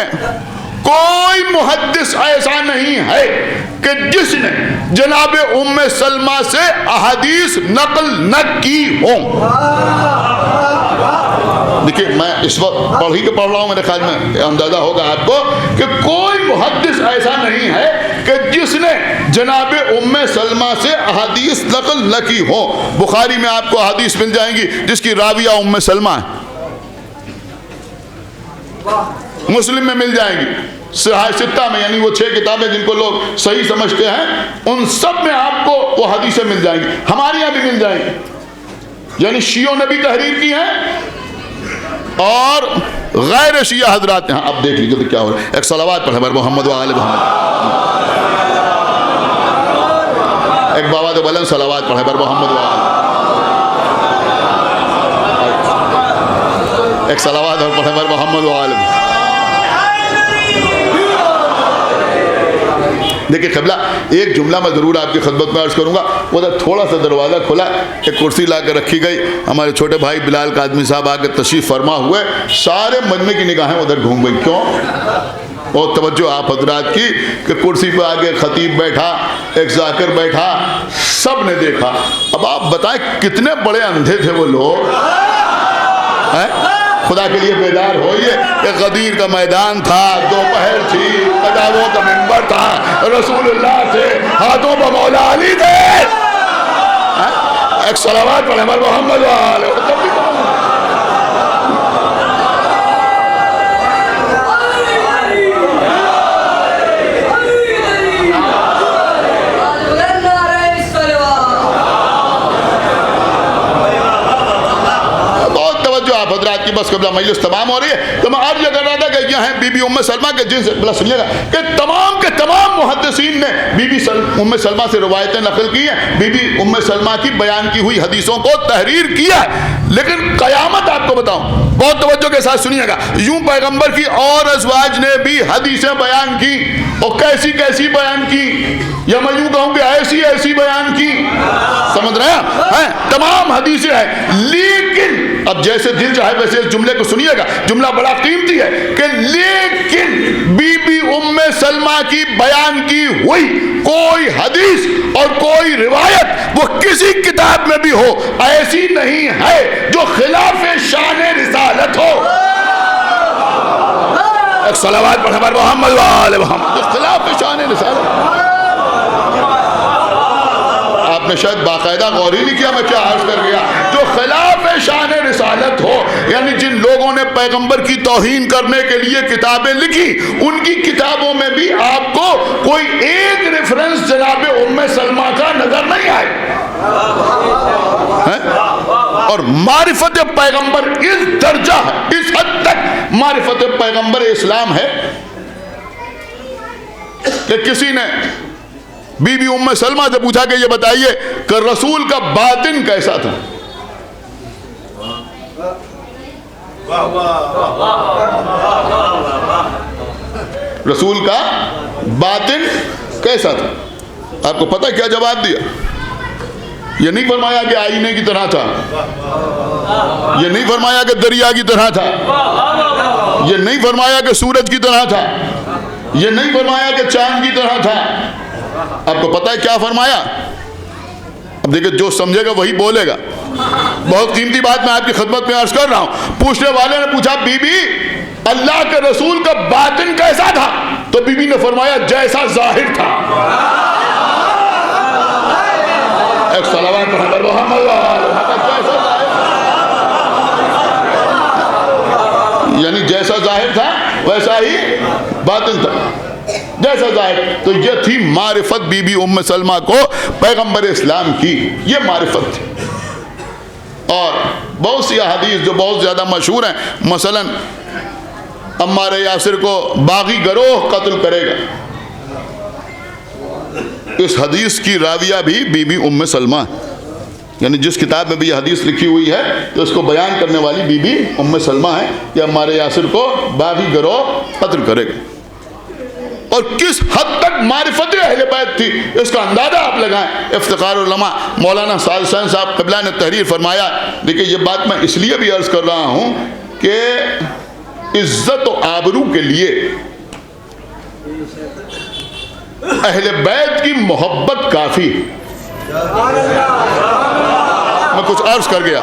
کوئی محدث ایسا نہیں ہے کہ جس نے جناب سلمہ سے احادیث نقل نہ کی ہوں۔ دیکھیں میں اس وقت پڑھ رہا ہوں، میرے خیال میں اندازہ ہوگا آپ کو کہ کوئی محدث ایسا نہیں ہے کہ جس نے جناب سلمہ سے احادیث نقل نہ کی ہو۔ بخاری میں آپ کو احادیث مل جائیں گی جس کی راویہ سلمہ ہے، مسلم میں مل جائیں گی، صحیح ستہ میں، یعنی وہ 6 کتابیں جن کو لوگ صحیح سمجھتے ہیں ان سب میں آپ کو وہ حدیثیں مل جائیں گی، ہمارے یہاں بھی مل جائیں گی۔ یعنی شیعوں نے بھی تحریر کی ہیں اور غیر شیعہ حضرات ہیں۔ اب دیکھ لیجیے تو کیا ہو رہا ہے۔ ایک صلوات پڑھیں محمد و آل محمد۔ ایک بابا بلند صلوات پڑھیں محمد و آل۔ ایک صلوات اور پڑھیں محمد و آل۔ دیکھیں قبلہ، ایک جملہ میں ضرور آپ کی خدمت میں عرض کروں گا۔ ادھر تھوڑا سا دروازہ کھلا، ایک کرسی لا کے رکھی گئی، ہمارے چھوٹے بھائی بلال قادمی صاحب آ کے تشریف فرما ہوئے، سارے مجمع کی نگاہیں ادھر گھوم گئی۔ کیوں؟ اور توجہ آپ حضرات کی کہ کرسی پہ آگے خطیب بیٹھا، ایک ذاکر بیٹھا، سب نے دیکھا۔ اب آپ بتائیں کتنے بڑے اندھے تھے وہ لوگ، خدا کے لیے بیدار ہوئیے۔ ایک غدیر کا میدان تھا، دوپہر تھی، قداموں کا منبر تھا، رسول اللہ تھے، ہاتھوں پہ مولا علی تھے۔ ایک صلوات پڑھیں محمد والے۔ حضرات کی بس قبلہ مجلس تمام ہو رہی ہے، تو میں آج یہ کر رہا تھا کہ یہ ہیں بی بی سلمہ کے جن سے بلا سنیے گا کہ تمام کے تمام محدثین نے بی بی سلمہ سے روایتیں نقل کی ہیں، بی بی سلمہ کی بیان کی ہوئی حدیثوں کو تحریر کیا ہے۔ لیکن قیامت آپ کو بتاؤں، بہت توجہ کے ساتھ سنیے گا، یوں پیغمبر کی اور ازواج نے بھی حدیثیں بیان کی، اور کیسی کیسی بیان کی، یا میں یوں کہوں کہ ایسی ایسی بیان کی، سمجھ رہے ہیں؟ تمام حدیثیں ہیں، لیکن اب جیسے دل چاہے ویسے اس جملے کو سنیے گا، جملہ بڑا قیمتی ہے کہ لیکن بی بی سلمہ کی بیان کی ہوئی کوئی حدیث اور کوئی روایت وہ کسی کتاب میں بھی ہو ایسی نہیں ہے جو خلاف شان رسالت ہو۔ ایک صلوات پڑھیں محمد وآل محمد۔ خلاف شان رسالت آپ نے شاید باقاعدہ غور ہی نہیں کیا میں کیا عرض کر گیا. جو خلاف شان رسالت ہو، یعنی جن لوگوں نے پیغمبر کی توہین کرنے کے لیے کتابیں لکھی، ان کی کتابوں میں بھی آپ کو کوئی ایک ریفرنس جناب ام سلمہ کا نظر نہیں آئے. اور معرفت پیغمبر اس درجہ ہے، اس حد تک معرفت پیغمبر اسلام ہے کہ کسی نے بی بی ام سلمہ سے پوچھا کہ یہ بتائیے کہ رسول کا باطن کیسا تھا؟ رسول کا باطن کیسا تھا؟ آپ کو پتہ کیا جواب دیا؟ یہ نہیں فرمایا کہ آئینے کی طرح تھا، یہ نہیں فرمایا کہ دریا کی طرح تھا، یہ نہیں فرمایا کہ سورج کی طرح تھا، یہ نہیں فرمایا کہ چاند کی طرح تھا. آپ کو پتہ ہے کیا فرمایا؟ اب دیکھیں جو سمجھے گا وہی بولے گا. بہت قیمتی بات میں آپ کی خدمت میں عرض کر رہا ہوں. پوچھنے والے نے پوچھا بی بی اللہ کے رسول کا باطن کیسا تھا؟ تو بی بی نے فرمایا جیسا ظاہر تھا. ایک صلوات محمد یعنی جیسا ظاہر تھا ویسا ہی باطن تھا، جیسا ظاہر. تو یہ تھی معرفت بی بی ام سلمہ کو پیغمبر اسلام کی، یہ معرفت تھی. اور بہت سی احادیث جو بہت زیادہ مشہور ہیں، مثلا عمار یاسر کو باغی گروہ قتل کرے گا، اس حدیث کی راویہ بھی بی بی ام سلمہ، یعنی جس کتاب میں بھی یہ حدیث لکھی ہوئی ہے تو اس کو بیان کرنے والی بی بی ام سلمہ ہے کہ عمار یاسر کو باغی گروہ قتل کرے گا. اور کس حد تک معرفت اہل بیت تھی اس کا اندازہ آپ لگائیں. افتخار العلماء مولانا سعد حسین صاحب قبلہ نے تحریر فرمایا. دیکھیں یہ بات میں اس لیے بھی عرض کر رہا ہوں کہ عزت و آبرو کے لیے اہل بیت کی محبت کافی. میں کچھ عرض کر گیا،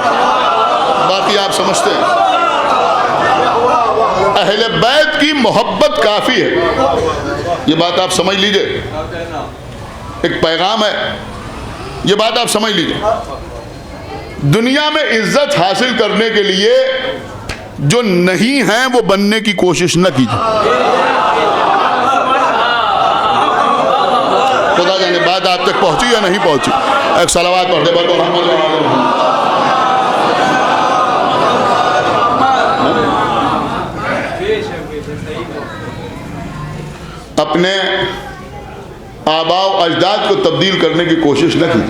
باقی آپ سمجھتے ہیں. اہل بیت کی محبت کافی ہے، یہ بات آپ سمجھ لیجئے. ایک پیغام ہے، یہ بات آپ سمجھ لیجئے. دنیا میں عزت حاصل کرنے کے لیے جو نہیں ہیں وہ بننے کی کوشش نہ کیجیے. خدا جانے بات آپ تک پہنچی یا نہیں پہنچی. ایک صلوات پڑھتے بڑھ اپنے آباء و اجداد کو تبدیل کرنے کی کوشش نہ کی.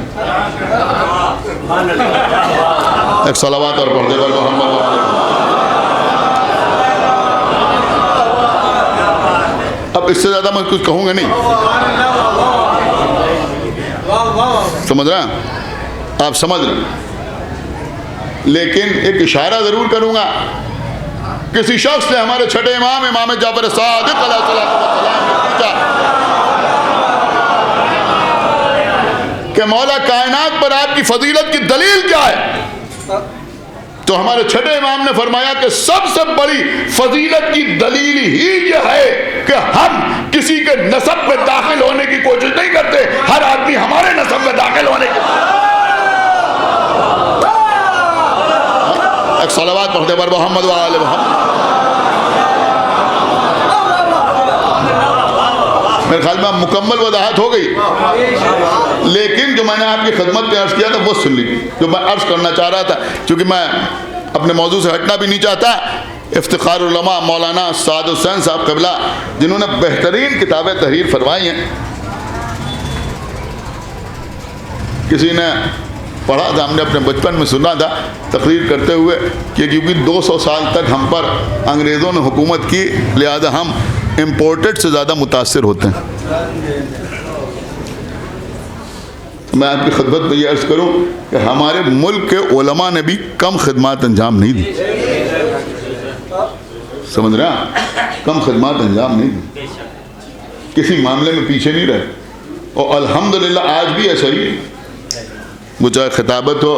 ایک صلوات اور پڑھتے بڑھ اب اس سے زیادہ میں کچھ کہوں گا نہیں، سمجھ رہے ہیں آپ؟ سمجھ رہے ہیں. لیکن ایک اشارہ ضرور کروں گا. کسی شخص نے ہمارے چھٹے امام جعفر صادق علیہ السلام کو پوچھا کہ مولا کائنات پر آپ کی فضیلت کی دلیل کیا ہے؟ تو ہمارے چھٹے امام نے فرمایا کہ سب سے بڑی فضیلت کی دلیل ہی یہ ہے کہ ہم کسی کے نسب میں داخل ہونے کی کوشش نہیں کرتے، ہر آدمی ہمارے نسب میں داخل ہونے کی. ایک صلوات پڑھتے پر محمد و آل محمد. میرے خیال میں مکمل وضاحت ہو گئی، لیکن جو میں نے آپ کی خدمت میں عرض کیا تھا وہ سن لیجیے جو میں عرض کرنا چاہ رہا تھا، کیونکہ میں اپنے موضوع سے ہٹنا بھی نہیں چاہتا. افتخار العلماء مولانا سعد حسین صاحب قبلہ جنہوں نے بہترین کتابیں تحریر فرمائی ہیں. کسی نے پڑھا تھا، ہم نے اپنے بچپن میں سنا تھا تقریر کرتے ہوئے کہ کیونکہ 200 سال تک ہم پر انگریزوں نے حکومت کی، لہذا ہم امپورٹڈ سے زیادہ متاثر ہوتے ہیں. میں آپ کی خدمت میں یہ عرض کروں کہ ہمارے ملک کے علماء نے بھی کم خدمات انجام نہیں دی. سمجھ رہے ہیں؟ کم خدمات انجام نہیں دی، کسی معاملے میں پیچھے نہیں رہے. اور الحمدللہ آج بھی ایسا ہی ہے، وہ چاہے خطابت ہو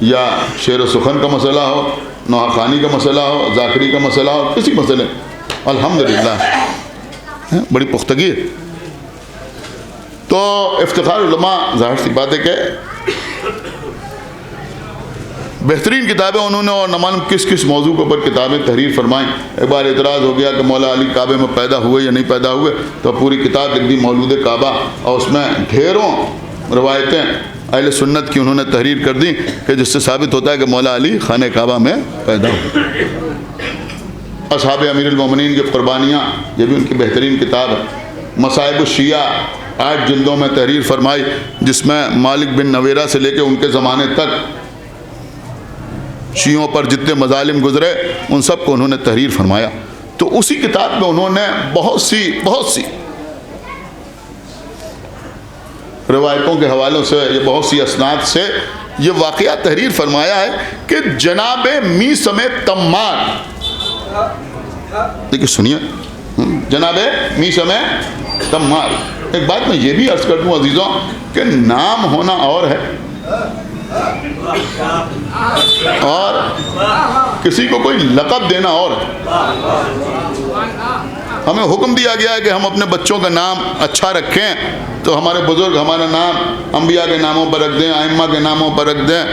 یا شعر و سخن کا مسئلہ ہو، نوحہ خوانی کا مسئلہ ہو، ذاکری کا مسئلہ ہو، کسی مسئلے الحمدللہ بڑی پختگی ہے. تو افتخار علماء ظاہر سی بات ہے کہ بہترین کتابیں انہوں نے اور نہ معلوم کس کس موضوع کے اوپر کتابیں تحریر فرمائیں. ایک بار اعتراض ہو گیا کہ مولا علی کعبے میں پیدا ہوئے یا نہیں پیدا ہوئے, تو پوری کتاب لکھ دی مولود کعبہ, اور اس میں ڈھیروں روایتیں اہل سنت کی انہوں نے تحریر کر دی کہ جس سے ثابت ہوتا ہے کہ مولا علی خانہ کعبہ میں پیدا ہوئے. اصحاب امیر المومنین کی قربانیاں, یہ بھی ان کی بہترین کتاب ہے. مصائب الشیعہ 8 جلدوں میں تحریر فرمائی, جس میں مالک بن نویرہ سے لے کے ان کے زمانے تک شیعوں پر جتنے مظالم گزرے ان سب کو انہوں نے تحریر فرمایا. تو اسی کتاب میں انہوں نے بہت سی روایتوں کے حوالوں سے, یہ بہت سی اسناد سے یہ واقعہ تحریر فرمایا ہے کہ جناب میثم تمار, دیکھیں سنیے, جناب میثم تمار. ایک بات میں یہ بھی عرض کر دوں عزیزوں کہ نام ہونا اور ہے اور کسی کو کوئی لقب دینا اور ہے. ہمیں حکم دیا گیا ہے کہ ہم اپنے بچوں کا نام اچھا رکھیں, تو ہمارے بزرگ ہمارا نام انبیاء کے ناموں پر رکھ دیں, ائمہ کے ناموں پر رکھ دیں,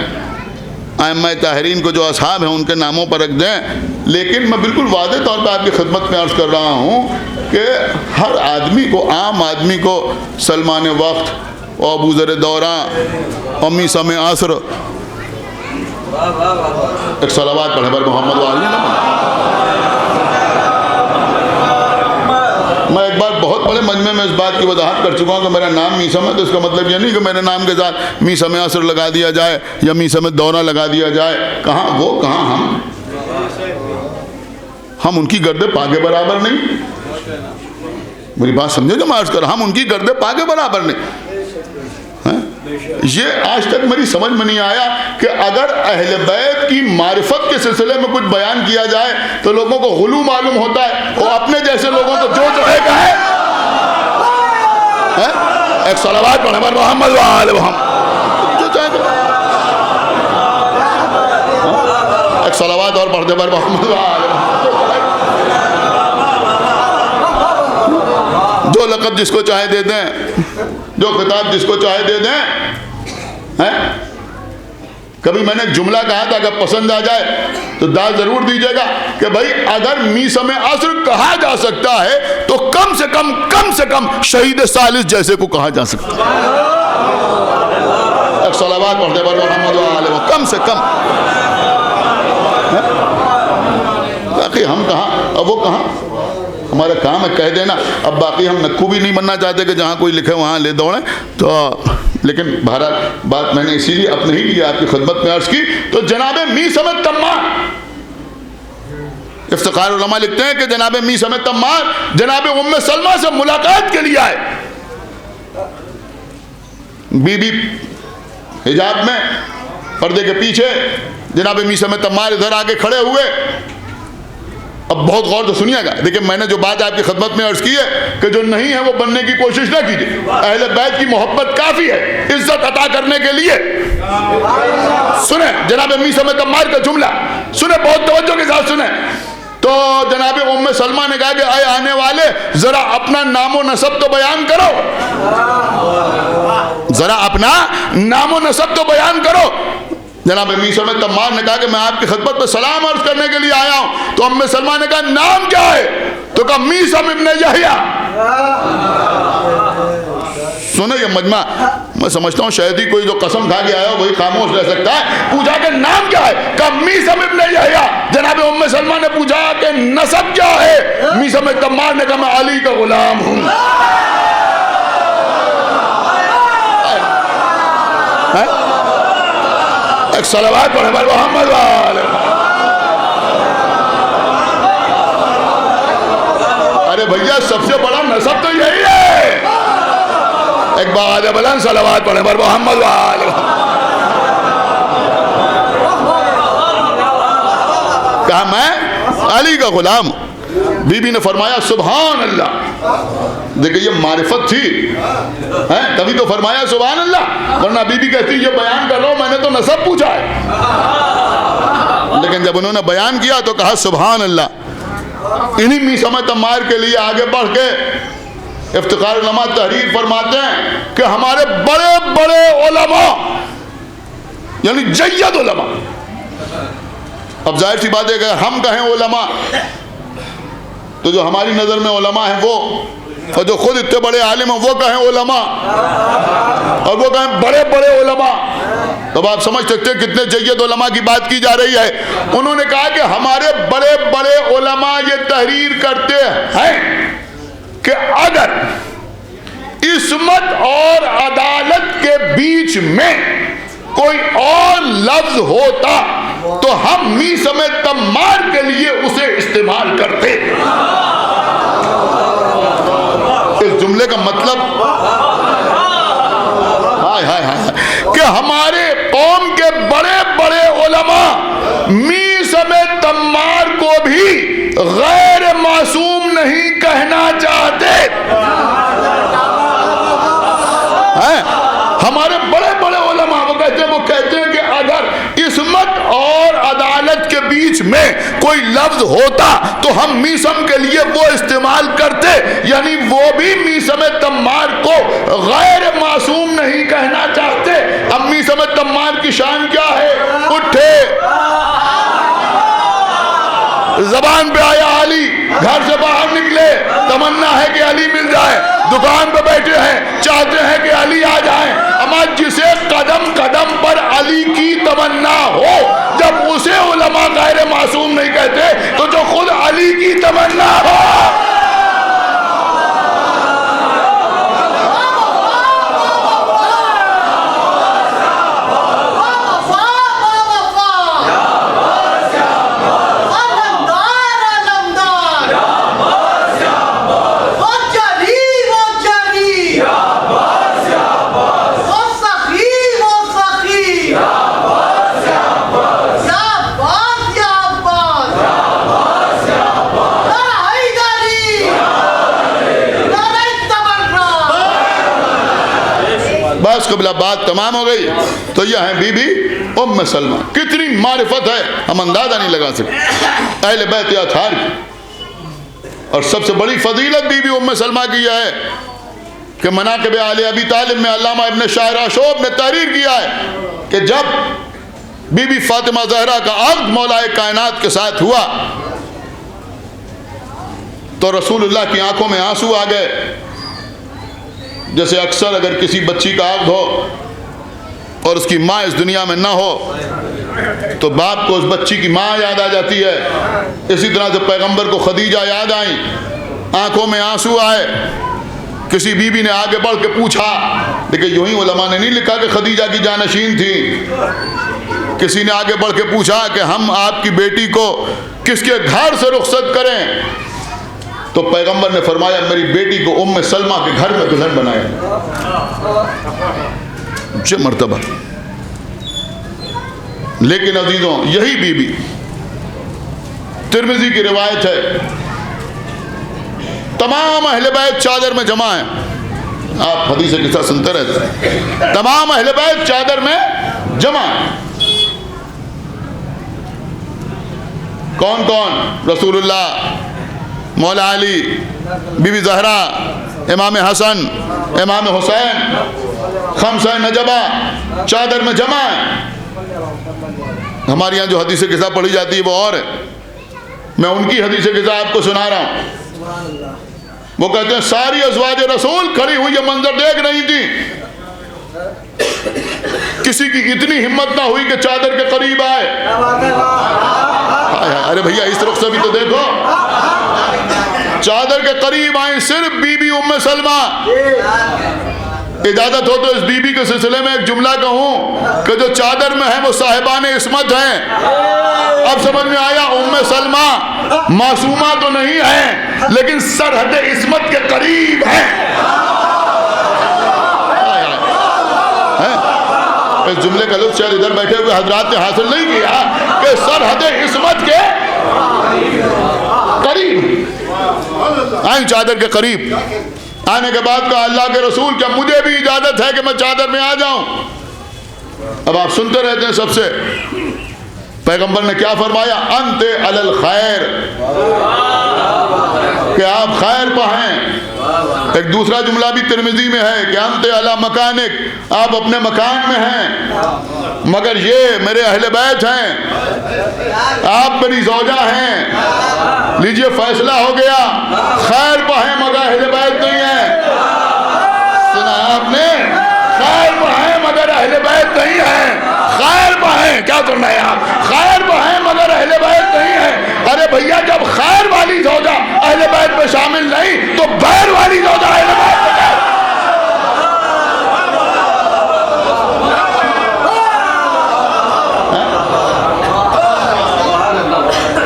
ائمہ طاہرین کو جو اصحاب ہیں ان کے ناموں پر رکھ دیں. لیکن میں بالکل واضح طور پہ آپ کی خدمت میں عرض کر رہا ہوں کہ ہر آدمی کو, عام آدمی کو سلمان وقت اور ابو ذر دوراں اور میثم عصر, ایک صلوات پڑھے بر محمد وآلہ. میں ایک بار بہت بڑے مجمع میں اس بات کی وضاحت کر چکا ہوں کہ میرا نام میثم ہے, تو اس کا مطلب یہ نہیں کہ میرے نام کے ساتھ میثم عصر لگا دیا جائے یا میثم دوراں لگا دیا جائے. کہاں وہ, کہاں ہم ان کی گرد پا کے برابر نہیں. میری بات سمجھے جو میں عرض کر رہا, ہم ان کی گرد پا کے برابر نہیں. یہ آج تک میری سمجھ میں نہیں آیا کہ اگر اہل بیت کی معرفت کے سلسلے میں کچھ بیان کیا جائے تو لوگوں کو غلو معلوم ہوتا ہے, اور اپنے جیسے لوگوں کو جو چاہے کہے. ایک صلوات پڑھے بر محمد وآلہ محمد, جو چاہے کہے. ایک صلوات اور پڑھتے بر محمد وآلہ محمد. جو لقب جس کو چاہے دے دیں, جو خطاب جس کو چاہے دے دیں. کبھی میں نے ایک جملہ کہا تھا, اگر پسند آ جائے تو داد ضرور دیجیے گا کہ بھائی اگر میثم عصر کہا جا سکتا ہے تو کم سے کم شہید ثالث جیسے کو کہا جا سکتا ہے. ایک صلوات پڑھتے بر محمد وآلہ, کم سے کم. باقی ہم کہاں, اب وہ کہاں, ہمارا کام ہے کہہ دینا. اب باقی ہم نکو بھی نہیں بننا چاہتے کہ جہاں کوئی لکھے وہاں لے دوڑیں. تو لیکن بہرحال بات میں نے اسی لیے اپنے ہی لیے آپ کی خدمت میں عرض کی. تو جناب میثم تمار, افتخار علماء لکھتے ہیں کہ جناب میثم تمار جناب ام سلمہ سے ملاقات کے لیے آئے. بی بی حجاب میں پردے کے پیچھے, جناب میثم تمار ادھر آگے کھڑے ہوئے. اب بہت غور سے سنیے گا, دیکھیں میں نے جو بات آپ کی خدمت میں عرض کی ہے کہ جو نہیں ہے وہ بننے کی کوشش نہ کیجیے. اہل بیت کی محبت کافی ہے عزت عطا کرنے کے لیے. سنیں جناب میثم تمار کا جملہ, سنیں بہت توجہ کے ساتھ سنیں. تو جناب ام سلمہ نے کہا کہ اے آنے والے, ذرا اپنا نام و نسب تو بیان کرو, ذرا اپنا نام و نسب تو بیان کرو. جناب میثم تمار نے کہا کہ میں آپ کی خدمت پہ سلام عرض کرنے کے لیے آیا ہوں. تو ام سلمہ نے کہا نام کیا ہے؟ تو کہا میثم ابن یحییٰ. سنو یہ مجمع, میں سمجھتا ہوں شاید ہی کوئی جو قسم کھا کے آیا ہو وہی خاموش رہ سکتا ہے. پوچھا کہ نام کیا ہے؟ کہا میثم ابن یحییٰ. جناب ام سلمہ نے پوچھا کہ نسب کیا ہے؟ میثم تمار نے کہا میں علی کا غلام ہوں. ایک صلوات پڑھے بر محمد وآلہ. ارے بھیا سب سے بڑا نسب تو یہی ہے. ایک بار بلند صلوات پڑھے بر محمد وآلہ. کہا میں علی کا غلام ہوں. بی بی نے فرمایا سبحان اللہ. دیکھیں یہ معرفت تھی, تبھی تو فرمایا سبحان اللہ, ورنہ بی بی کہتی یہ بیان کر لو, میں نے تو نسب پوچھا ہے. لیکن جب انہوں نے بیان کیا تو کہا سبحان اللہ. انہی میثم تمار کے لیے آگے بڑھ کے افتخار علماء تحریر فرماتے ہیں کہ ہمارے بڑے بڑے علماء یعنی جید علماء، اب ظاہر سی بات ہے کہ ہم کہیں علماء تو جو ہماری نظر میں علماء ہیں وہ، اور جو خود اتنے بڑے عالم ہیں وہ کہیں علماء، اور وہ کہیں بڑے بڑے علماء، تو آپ سمجھ سکتے ہیں کتنے جید علماء کی بات کی جا رہی ہے۔ انہوں نے کہا کہ ہمارے بڑے بڑے علماء یہ تحریر کرتے ہیں کہ اگر عصمت اور عدالت کے بیچ میں کوئی اور لفظ ہوتا تو ہم میثم تمار کے لیے اسے استعمال کرتے۔ اس جملے کا مطلب کہ ہمارے قوم کے بڑے بڑے علماء میثم تمار کو بھی غیر معصوم نہیں کہنا چاہتے۔ ہمارے بڑے بڑے علماء وہ کہتے ہیں کہ اگر عصمت اور عدالت کے بیچ میں کوئی لفظ ہوتا تو ہم میثم کے لیے وہ استعمال کرتے، یعنی وہ بھی میثم تمار کو غیر معصوم نہیں کہنا چاہتے۔ اب میثم تمار کی شان کیا ہے؟ اٹھے، زبان پہ آیا علی، گھر سے باہر نکلے، تمنا ہے کہ علی مل جائے، دکان پہ بیٹھے ہیں چاہتے ہیں کہ علی آ جائیں۔ اما جسے قدم قدم پر علی کی تمنا ہو، جب اسے علماء غیر معصوم نہیں کہتے تو جو خود علی کی تمنا ہو۔ بس قبلہ بات تمام ہو گئی۔ تو یہ ہیں بی بی ام سلمہ، کتنی معرفت ہے ہم اندازہ نہیں لگا سکتے اہل بیت اطہار کی۔ اور سب سے بڑی فضیلت بی بی ام سلمہ کی یہ ہے کہ مناقب آل ابی طالب میں علامہ ابن شاہ راشوب نے تحریر کیا ہے کہ جب بی بی فاطمہ زہرا کا عقد مولا کائنات کے ساتھ ہوا تو رسول اللہ کی آنکھوں میں آنسو آ گئے۔ جیسے اکثر اگر کسی بچی کا عقد ہو اور اس کی ماں اس دنیا میں نہ ہو تو باپ کو اس بچی کی ماں یاد آ جاتی ہے، اسی طرح سے پیغمبر کو خدیجہ یاد آئیں، آنکھوں میں آنسو آئے۔ کسی بی بی نے آگے بڑھ کے پوچھا، لیکن یوں ہی علماء نے نہیں لکھا کہ خدیجہ کی جانشین تھی، کسی نے آگے بڑھ کے پوچھا کہ ہم آپ کی بیٹی کو کس کے گھر سے رخصت کریں؟ تو پیغمبر نے فرمایا میری بیٹی کو ام سلمہ کے گھر میں دلہن بنایا۔ جو مرتبہ، لیکن عزیزوں یہی بی بی، ترمذی کی روایت ہے، تمام اہل بیت چادر میں جمع ہیں۔ آپ حدیث کے ساتھ سنتے رہتے ہیں، تمام اہل بیت چادر میں جمع ہیں۔ کون کون؟ رسول اللہ، مولا علی، بی بی زہرا، امام حسن، امام حسین، خمسہ نجبہ چادر میں جمع ہے۔ ہمارے یہاں جو حدیث قصہ پڑھی جاتی ہے وہ اور ہے، میں ان کی حدیث قصہ آپ کو سنا رہا ہوں۔ وہ کہتے ہیں ساری ازواج رسول کھڑی ہوئی یہ منظر دیکھ رہی تھی، کسی کی اتنی ہمت نہ ہوئی کہ چادر کے قریب آئے۔ ارے بھیا اس رخ سے بھی تو دیکھو، چادر کے قریب آئیں صرف بی بی ام سلمہ۔ اجازت ہو تو اس بی بی کے سلسلے میں ایک جملہ کہوں کہ جو چادر میں ہیں وہ صاحبان عصمت ہیں۔ اب سمجھ میں آیا، ام سلمہ معصومہ تو نہیں ہیں لیکن سرحد عصمت کے قریب ہیں۔ اس جملے کا لطف شاید ادھر بیٹھے ہوئے حضرات نے حاصل نہیں کیا کہ سرحد عصمت کے قریب آئیں، چادر کے قریب آنے کے بعد کہا اللہ کے رسول کیا مجھے بھی اجازت ہے کہ میں چادر میں آ جاؤں؟ اب آپ سنتے رہتے ہیں سب سے، پیغمبر نے کیا فرمایا؟ انت علی الخیر، کہ آپ خیر پہ ہیں، ایک دوسرا جملہ بھی ترمذی میں ہے کہ انت علی مکانک، آپ اپنے مکان میں ہیں، مگر یہ میرے اہل بیت ہیں، آپ میری زوجہ ہیں، لیجئے فیصلہ ہو گیا، خیر پہ ہیں مگر اہل بیت نہیں ہیں۔ سنا آپ نے؟ خیر پہ ہیں مگر اہل بیت نہیں ہیں، خیر پہ ہیں، کیا کرنا ہے آپ؟ خیر پہ ہیں مگر اہل بیت نہیں ہیں۔ ارے بھیا جب خیر والی زوجہ اہل بیت میں شامل نہیں تو بیر والی زوجہ اہل بیت میں کیا؟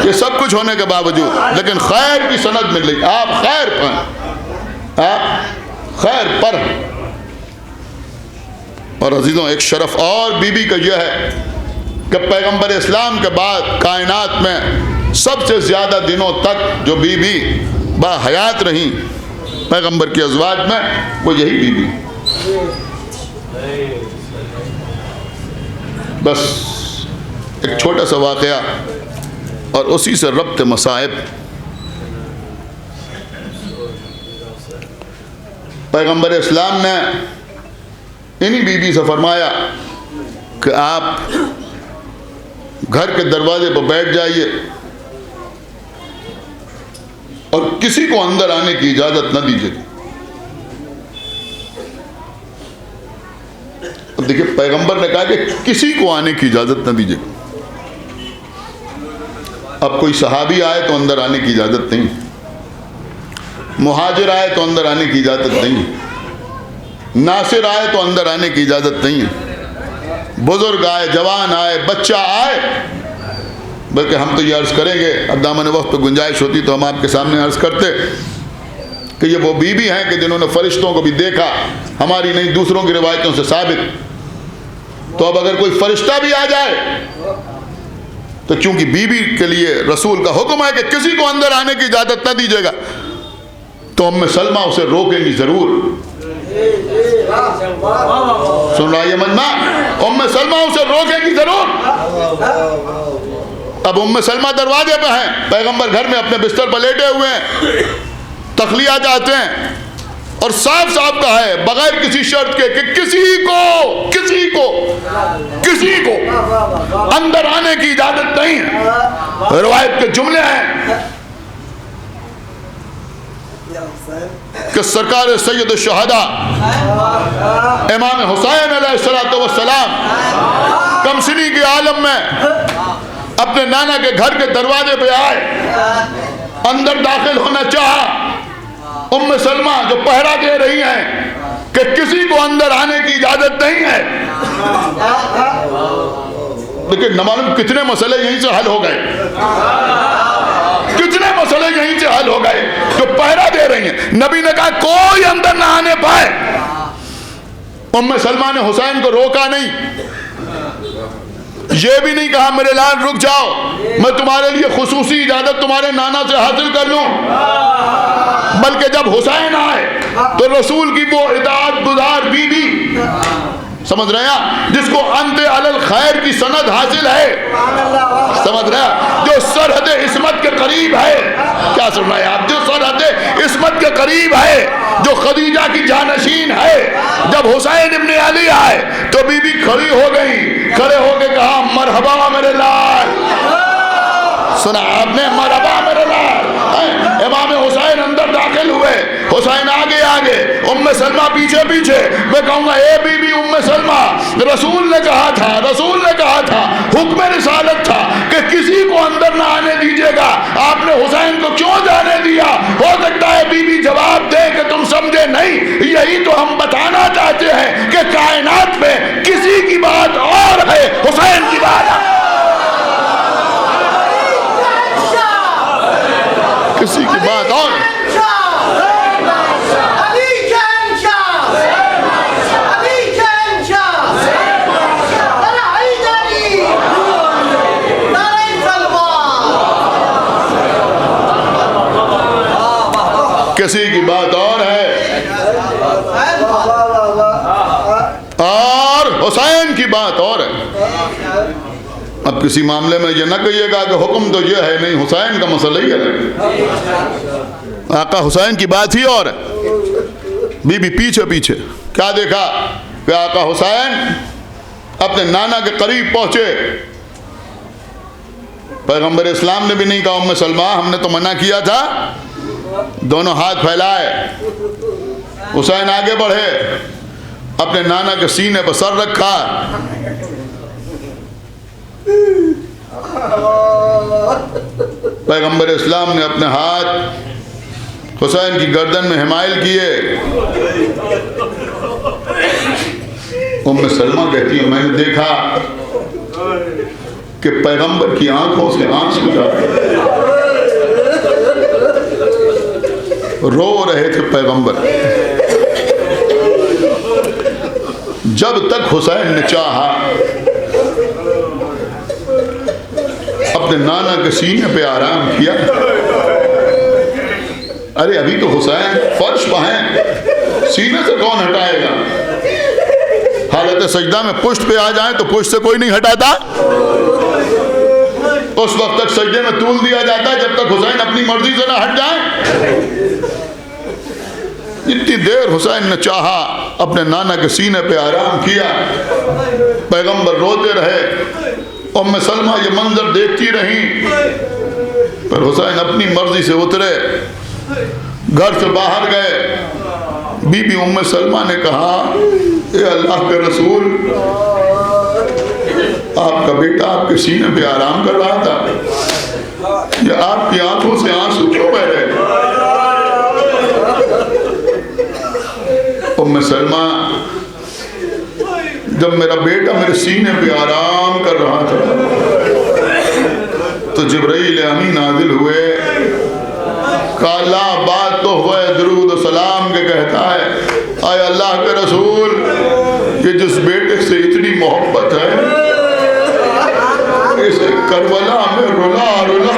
یہ سب کچھ ہونے کے باوجود لیکن خیر کی سند مل رہی، آپ خیر پر، آپ خیر پر۔ اور عزیزوں ایک شرف اور بی بی کا یہ ہے کہ پیغمبر اسلام کے بعد کائنات میں سب سے زیادہ دنوں تک جو بی بی باحیات رہیں پیغمبر کی ازواج میں، وہ یہی بی بی۔ بس ایک چھوٹا سا واقعہ اور اسی سے ربط مصائب۔ پیغمبر اسلام نے انہی بی بی سے فرمایا کہ آپ گھر کے دروازے پر بیٹھ جائیے اور کسی کو اندر آنے کی اجازت نہ دیجیے۔ اب دیکھیں پیغمبر نے کہا کہ کسی کو آنے کی اجازت نہ دیجیے۔ اب کوئی صحابی آئے تو اندر آنے کی اجازت نہیں، مہاجر آئے تو اندر آنے کی اجازت نہیں، ناصر آئے تو اندر آنے کی اجازت نہیں ہے، بزرگ آئے، جوان آئے، بچہ آئے۔ بلکہ ہم تو یہ عرض کریں گے، اب دامن وقت پہ گنجائش ہوتی تو ہم آپ کے سامنے عرض کرتے کہ یہ وہ بی بی ہیں کہ جنہوں نے فرشتوں کو بھی دیکھا، ہماری نہیں دوسروں کی روایتوں سے ثابت۔ تو اب اگر کوئی فرشتہ بھی آ جائے تو چونکہ بی بی کے لیے رسول کا حکم ہے کہ کسی کو اندر آنے کی اجازت نہ دیجیے گا، تو ام سلمہ اسے روکیں گی ضرور۔ سن رہا یہ مجمع؟ ام سلمہ اسے روکیں گی ضرور۔ اب ام سلمہ دروازے پہ ہیں، پیغمبر گھر میں اپنے بستر پر لیٹے ہوئے ہیں، تخلیہ چاہتے ہیں اور صاف صاف کہا ہے بغیر کسی شرط کے کہ کسی کو اندر آنے کی اجازت نہیں ہے۔ روایت کے جملے ہیں کہ سرکار سید الشہداء امام حسین علیہ السلام کمسنی کے عالم میں اپنے نانا کے گھر کے دروازے پہ آئے، اندر داخل ہونا چاہا۔ ام سلمہ جو پہرا دے رہی ہیں کہ کسی کو اندر آنے کی اجازت نہیں ہے۔ لیکن نہ معلوم کتنے مسئلے یہیں سے حل ہو گئے، کتنے مسئلے یہیں سے حل ہو گئے جو پہرا دے رہی ہیں۔ نبی نے کہا کوئی اندر نہ آنے پائے۔ ام سلمہ نے حسین کو روکا نہیں، یہ بھی نہیں کہا میرے لال رک جاؤ، میں تمہارے لیے خصوصی اجازت تمہارے نانا سے حاصل کر لوں، بلکہ جب حسین آئے تو رسول کی وہ اطاعت گزار بی بی، سمجھ رہے ہیں، جس کو انت علی الخیر کی سند حاصل ہے، سمجھ رہے ہیں، جو سرحد عصمت کے قریب ہے، کیا سن رہے ہیں آپ، جو سرحد عصمت کے قریب ہے، جو خدیجہ کی جانشین ہے۔ جب حسین ابن علی آئے تو بی بی کھڑی ہو گئی، کھڑے ہو کے کہا مرحبا میرے لال۔ سنا آپ نے، مرحبا میرے لال۔ امام حسین اندر داخل ہوئے، حسین آگے آگے، ام سلمہ پیچھے پیچھے۔ میں کہوں گا اے بی بی ام سلمہ، رسول نے کہا تھا حکم رسالت تھا کہ کسی کو اندر نہ آنے دیجیے گا، آپ نے حسین کو کیوں جانے دیا؟ ہو سکتا ہے بی بی جواب دے کہ تم سمجھے نہیں، یہی تو ہم بتانا چاہتے ہیں کہ کائنات میں کسی کی بات اور ہے، حسین کی بات ہے، کسی کی بات اور ہے۔ کسی کی بات اور ہے اور حسین کی بات اور ہے۔ اب کسی معاملے میں یہ نہ کہیے گا کہ حکم تو یہ ہے نہیں، حسین کا مسئلہ ہی ہے۔ آقا حسین کی بات ہی اور ہے. بی بی پیچھے پیچھے کیا دیکھا کہ آقا حسین اپنے نانا کے قریب پہنچے. پیغمبر اسلام نے بھی نہیں کہا ام سلمہ ہم نے تو منع کیا تھا. دونوں ہاتھ پھیلائے. حسین آگے بڑھے, اپنے نانا کے سینے پر سر رکھا. پیغمبر اسلام نے اپنے ہاتھ حسین کی گردن میں حمائل کیے. ام سلمہ کہتی ہے میں نے دیکھا کہ پیغمبر کی آنکھوں سے آنسو جا رہے, رو رہے تھے پیغمبر. جب تک حسین نے چاہا اپنے نانا کے سینے پہ آرام کیا. ارے ابھی تو حسین فرش پہ ہیں, سینے سے کون ہٹائے گا؟ حالت سجدہ میں پشت پہ آ جائیں تو پشت سے کوئی نہیں ہٹاتا. اس وقت تک سجدے میں طول دیا جاتا ہے جب تک حسین اپنی مرضی سے نہ ہٹ جائیں. اتنی دیر حسین نے چاہا اپنے نانا کے سینے پہ آرام کیا. پیغمبر روتے رہے. ام سلمہ یہ منظر دیکھتی رہیں. پر حسین اپنی مرضی سے اترے, گھر سے باہر گئے. بی بی ام سلمہ نے کہا اے اللہ کے رسول, آپ کا بیٹا آپ کے سینے پہ آرام کر رہا تھا, یہ آپ کی آنکھوں سے آنسو کیوں بہ رہے؟ ام سلمہ جب میرا بیٹا میرے سینے پہ آرام کر رہا تھا تو جبرائیل امین نازل ہوئے. کالا بات تو ہوئے درود و سلام کے کہتا ہے اے اللہ کے رسول, یہ جس بیٹے سے اتنی محبت ہے اسے کربلا میں رلا رلا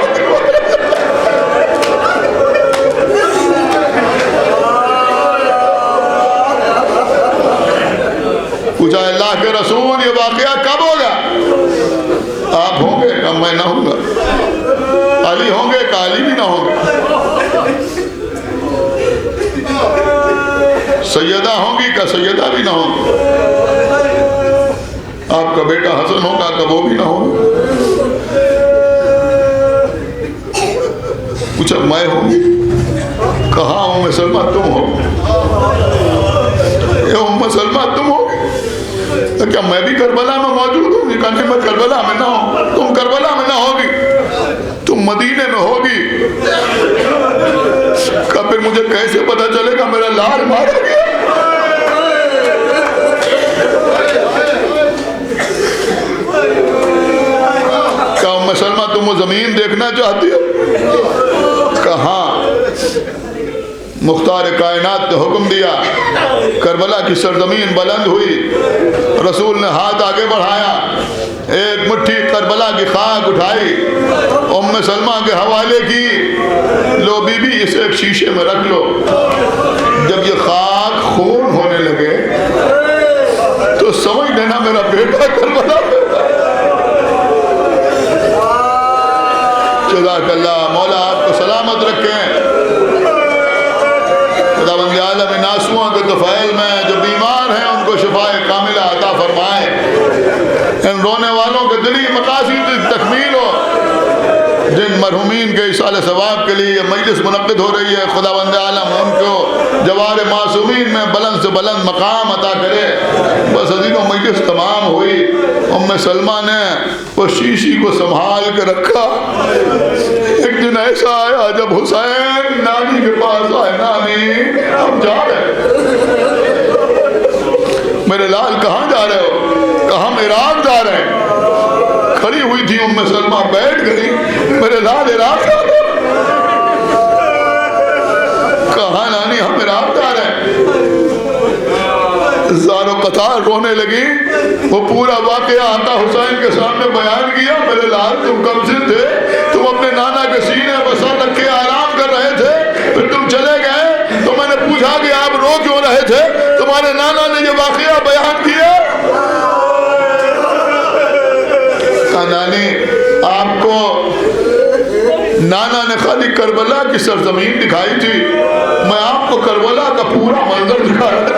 پوچھا اللہ کے رسول یہ واقعہ کب ہوگا؟ آپ ہوں گے کہ میں نہ ہوں گا؟ علی ہوں گے کہ علی بھی نہ ہوں گے؟ سیدہ ہوں گی کہ سیدہ بھی نہ ہوں گی؟ آپ کا بیٹا حسن ہوگا کہ وہ بھی نہ ہوگا؟ پوچھا میں ہوں گی؟ کہاں ام سلمہ تم ہو؟ اے ام سلمہ تم ہو؟ کیا میں بھی کربلا میں موجود ہوں؟ کہا کہ میں کربلا میں نہ ہوں. تم کربلا میں نہ ہوگی, تم مدینے میں ہوگی. کہا پھر مجھے کیسے پتا چلے گا میرا لال مارا گیا؟ کہا ام سلمہ تم وہ زمین دیکھنا چاہتی ہو؟ کہا مختار کائنات نے حکم دیا, کربلا کی سرزمین بلند ہوئی. رسول نے ہاتھ آگے بڑھایا, ایک مٹھی کربلا کی خاک اٹھائی, ام سلمہ کے حوالے کی. لو بی بی اسے ایک شیشے میں رکھ لو. جب یہ خاک خون ہونے لگے تو سمجھ لینا میرا بیٹا کربلا میں. جزاک اللہ, مولا آپ کو سلامت رکھیں. خداوند عالم ان آنسوؤں کے طفیل میں جو بیمار ہیں ان کو شفائے کاملہ عطا فرمائے. ان رونے والوں کے دلی مقاصد تکمیل ہو. جن مرحومین کے ایصال ثواب کے لیے مجلس منعقد ہو رہی ہے, خداوند عالم ان کو جوار معصومین میں بلند سے بلند مقام عطا کرے. بس عزیزوں مجلس تمام ہوئی. ام سلمہ نے وہ شیشی کو سنبھال کے رکھا. ایک دن ایسا آیا جب حسین نانی کے پاس آئے, نانی ہم جا رہے ہیں. میرے لال کہاں جا رہے ہو؟ کہا ہم عراق جا رہے ہیں. کھڑی ہوئی تھی ام سلمہ, بیٹھ گئی. میرے لال عراق جا رہے ہیں؟ کہا نانی ہم عراق جا رہے ہیں. زار و قطار رونے لگی. وہ پورا واقعہ آقا حسین کے سامنے بیان کیا. میرے لال تم کب سے تھے؟ تم اپنے نانا کے سینے پر سر رکھ کے آرام کر رہے تھے, پھر تم چلے گئے تو میں نے پوچھا کہ آپ رو کیوں رہے تھے؟ تمہارے نانا نے یہ واقعہ بیان کیا. نانی آپ کو نانا نے خالی کربلا کی سرزمین دکھائی تھی، میں آپ کو کربلا کا پورا منظر دکھا رہا تھا۔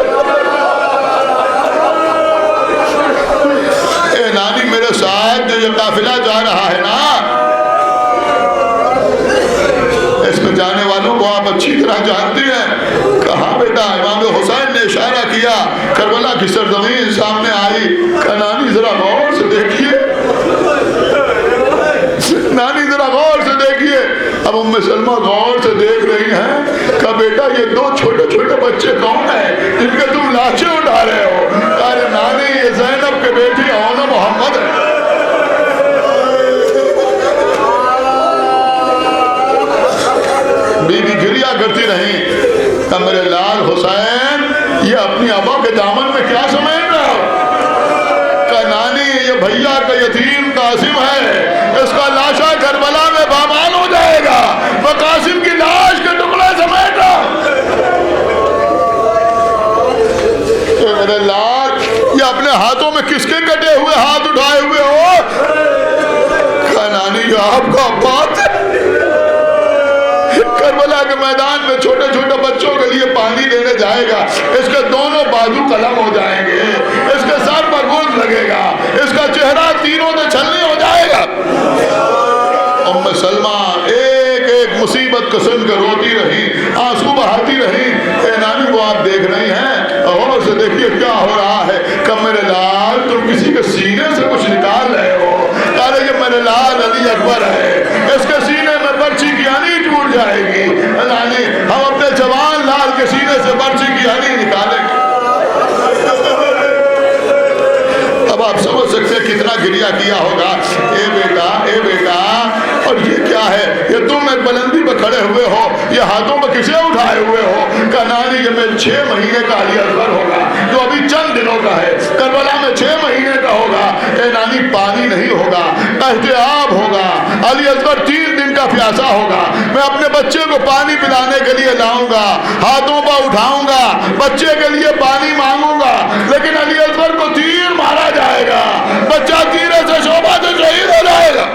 اے نانی میرے ساتھ جو یہ قافلہ جا رہا ہے نا، اس میں جانے والوں کو آپ اچھی طرح جانتے ہیں۔ کہا بیٹا، امام حسین نے اشارہ کیا، کربلا کی سرزمین سامنے آئی۔ کہا نانی ذرا غور سے دیکھیے، نانی ذرا غور سے دیکھیے۔ اب ام سلمہ غور سے دیکھ رہی ہیں۔ کہا بیٹا یہ دو چھوٹے چھوٹے بچے کون ہیں جن کے تم لاشیں اٹھا رہے ہو؟ کہا نانی یہ زینب کے بیٹی اونا محمد ہے۔ بی بی گریا کرتی رہیں۔ کہا میرے لال حسین یہ اپنی ابا کے دامن میں کیا سمجھ رہا ہو؟ کہا نانی یہ بھیا کا یتیم قاسم ہے، اس کا لاشا کربلا میں بامال ہو جائے گا، میں قاسم کی لاش کے ٹکڑے سمیٹ رہا ہوں۔ میرے لال یہ اپنے ہاتھوں میں کس کے کٹے ہوئے ہاتھ اٹھائے ہوئے ہو؟ کہا نانی یہ آپ کا عباس ہے، کربلا کے میدان میں چھوٹے چھوٹے بچوں کے لیے پانی دینے جائے گا، اس کے دونوں بازو قلم ہو جائیں گے، اس کے سر پر گوشت لگے گا، اس کا چہرہ تینوں سے چھلنی ہو جائے گا۔ ام سلمہ ایک ایک مصیبت کو سن کر روتی رہی، آنسو بہاتی رہی۔ اے نانی وہ آپ دیکھ رہی ہیں، اور سے دیکھیے کیا ہو رہا ہے۔ کہ میرے لال تم کسی کے سینے سے کچھ نکال رہے ہو؟ کہا یہ میرے لال علی اکبر ہے، اس کے سینے میں برچی کی ہنی ٹوٹ جائے گی۔ نانی ہم اپنے جوان لال کے سینے سے برچی کی ہنی نکالیں گے۔ اب آپ سمجھ سکتے ہیں کتنا گریہ کیا ہوگا۔ اے بیٹا اے بیٹا، اور یہ کیا ہے؟ یہ تم ایک بلندی پہ کھڑے ہوئے ہو، یہ ہاتھوں پہ کسے اٹھائے ہوئے ہو؟ کہ نانی یہ میرے 6 مہینے کا علی اصغر ہوگا جو ابھی چند دنوں کا ہے، کربلا میں 6 مہینے کا ہوگا۔ اے نانی پانی نہیں ہوگا، احتیاط ہوگا، علی اصغر 3 دن کا پیاسا ہوگا، میں اپنے بچے کو پانی پلانے کے لیے لاؤں گا، ہاتھوں پہ اٹھاؤں گا، بچے کے لیے پانی مانگوں گا، لیکن علی اصغر کو تیر مارا جائے گا، بچہ تیرے سے شعبہ سے شہید ہو جائے گا۔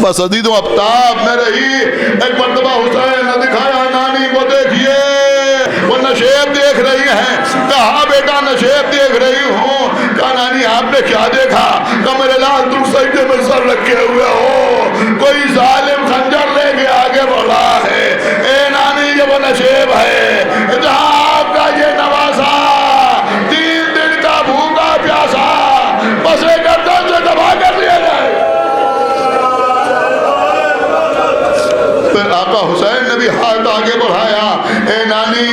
بس عزیزوں افتاب میں رہی، ایک مرتبہ حسین نے دکھایا نانی وہ دیکھیے، وہ نشیب دیکھ رہی ہیں۔ کہا بیٹا نشیب دیکھ رہی ہوں۔ کہا نانی آپ نے کیا دیکھا؟ کہا میرے لال تم سجدے میں سر رکھے ہوئے ہو، کوئی ظالم خنجر لے کے آگے بڑھا ہے۔ اے نانی یہ وہ نشیب ہے جہاں آپ کا یہ نواسا 3 دن کا بھوکا پیاسا پسے گردن سے دبا کر دیا جائے۔ پھر آقا حسین نے بھی ہاتھ آگے بڑھایا۔ اے نانی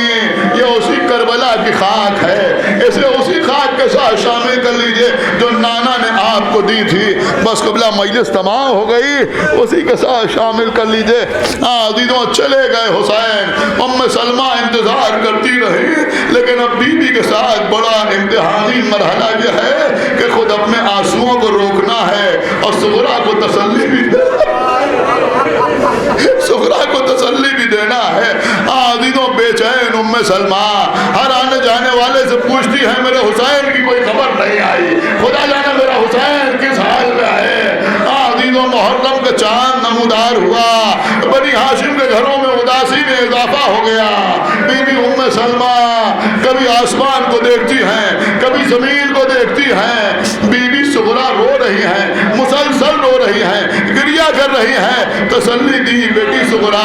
یہ اسی کربلا کی خاک ہے، اسے اسی خاک کے ساتھ شامل کر لیجئے جو نانا نے آپ کو دی تھی۔ بس قبلہ مجلس تمام ہو گئی، اسی کے ساتھ شامل کر لیجئے۔ عزیزوں چلے گئے حسین، ام سلمہ انتظار کرتی رہی، لیکن اب بی بی کے ساتھ بڑا امتحانی مرحلہ یہ ہے کہ خود اپنے آنسوؤں کو روکنا ہے اور صغرا کو تسلی بھی صغرا کو تسلی بھی دینا ہے۔ عزیزوں بے چین ام سلمہ ہر آنے جانے والے سے پوچھتی ہے میرے حسین کی کوئی خبر نہیں آئی، خدا جانے میرا حسین کس حال میں ہے۔ عزیزوں محرم کا چاند نمودار ہوا، بنی ہاشم کے گھروں میں اداسی میں اضافہ ہو گیا۔ بی بی ام سلمہ کبھی آسمان کو دیکھتی ہیں، کبھی زمین کو دیکھتی ہیں۔ بی بی صغرا رو رہی ہیں، مسلسل رو رہی ہیں، گریہ کر رہی ہیں۔ تسلی دی بیٹی صغرا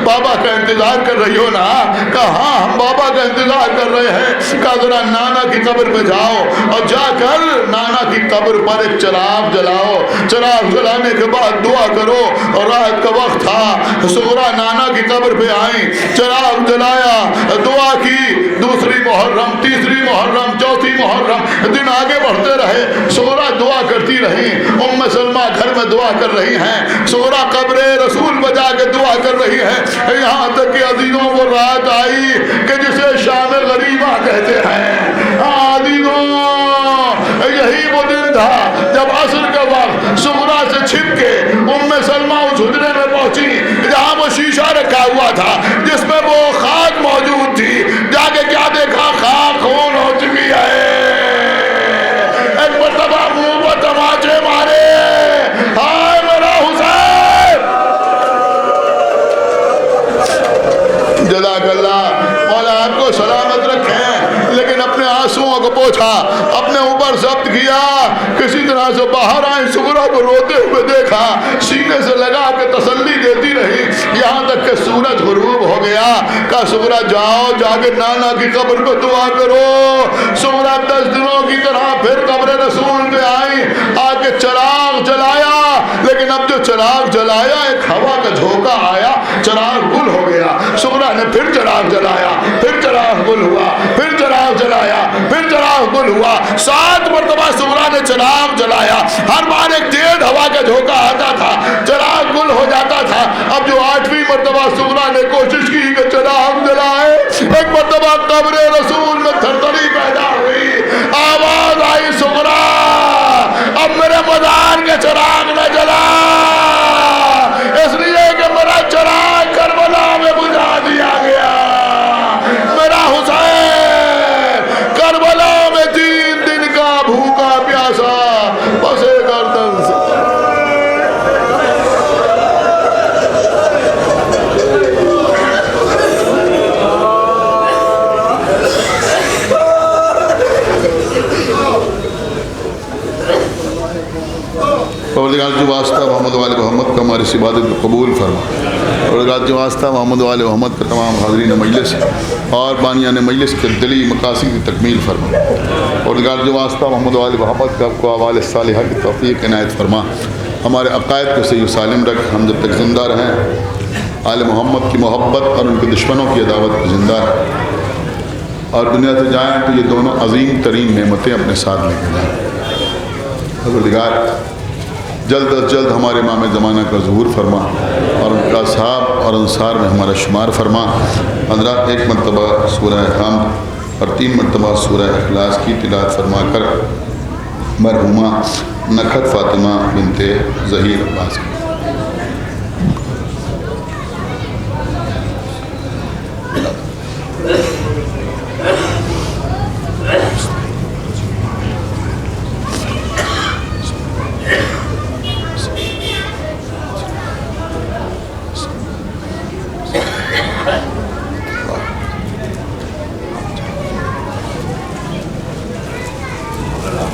بابا کا انتظار کر رہی ہو نا؟ کہا ہاں ہم بابا کا انتظار کر رہے ہیں۔ کہا ذرا نانا کی قبر پہ جاؤ اور جا کر نانا کی قبر پر ایک چراغ جلاؤ، چراغ جلانے کے بعد دعا کرو۔ اور رات کا وقت تھا، صغرا نانا کی قبر پہ آئیں، چراغ جلایا، دعا کی۔ دوسری محرم، تیسری محرم، چوتھی محرم، دن آگے بڑھتے رہے، صغرا دعا کرتی رہی۔ ام سلمہ گھر میں دعا کر رہی ہیں، صغرا قبر رسول بجا کے دعا کر رہی ہے، یہاں تک کہ عزیزوں وہ رات آئی کہ جسے شام غریبہ کہتے ہیں۔ عزیزوں یہی وہ دن تھا جب عصر کا وقت صغرا سے چھپ کے ام سلمہ اس حجرے میں پہنچی جہاں وہ شیشہ رکھا ہوا تھا جس میں وہ خاک موجود تھی۔ جا کے کیا دیکھا؟ خاک خون ہو چکی ہے۔ ایک مرتبہ منہ پر تماچے مارے، ہائے میرا حسین ضبط کیا. کسی طرح سے باہر آئی, سغرا کو روتے ہوئے دیکھا, سینے سے لگا کے تسلی دیتی رہی یہاں تک کہ سورج غروب ہو گیا. کہا سغرا جاؤ, جا کے نانا کی قبر پہ دعا کرو. سغرا 10 دنوں کی طرح پھر قبر رسول پہ آئی, آ کے چراغ جلایا. لیکن اب جو چراغ جلایا ایک ہوا کا جھونکا آیا, چراغ گل ہو گیا. سغرا نے پھر چراغ جلایا, پھر چراغ گل ہوا, پھر چراغ جلایا, پھر چراغ گل ہوا. 7 مرتبہ سغرا نے چراغ جلایا. ہر بار ایک تیز ہوا کا جھونکا آتا تھا, چراغ گل ہو جاتا تھا. اب جو 8ویں مرتبہ سغرا نے کوشش کی کہ چراغ جلائے, ایک مرتبہ قبر رسول میں تھرتھری پیدا ہوئی. آواز آئی سغرا اب میرے مزار کے چراغ نہ جلا, اس لیے کہ میرا چراغ کربلا میں بجھا دیا گیا. میرا حسین کربلا میں 3 دن کا بھوکا پیاسا پسے گردن سے. پروردگار جو واسطہ محمد وآل محمد کا ہماری اس عبادت کو قبول فرما. پروردگار جو واسطہ محمد وآل محمد کا تمام حاضرین مجلس اور بانیان مجلس کے دلی مقاصد کی تکمیل فرما. پروردگار جو واسطہ محمد وآل محمد کا کو اعمال صالحہ کی توفیق عنایت فرما. ہمارے عقائد کو صحیح و سالم رکھ, ہم جب تک زندہ رہیں آل محمد کی محبت اور ان کے دشمنوں کی عداوت کو زندہ رکھ, اور دنیا سے جائیں تو یہ دونوں عظیم ترین نعمتیں اپنے ساتھ لے کے جائیں. پروردگار جلد از جلد ہمارے امام زمانہ کا ظہور فرما اور ان کا اصحاب اور انصار میں ہمارا شمار فرما. حضرات 1 مرتبہ سورہ حمد اور 3 مرتبہ سورہ اخلاص کی تلاوت فرما کر مرحومہ نکھت فاطمہ بنت ظہیر عباس کی Thank you.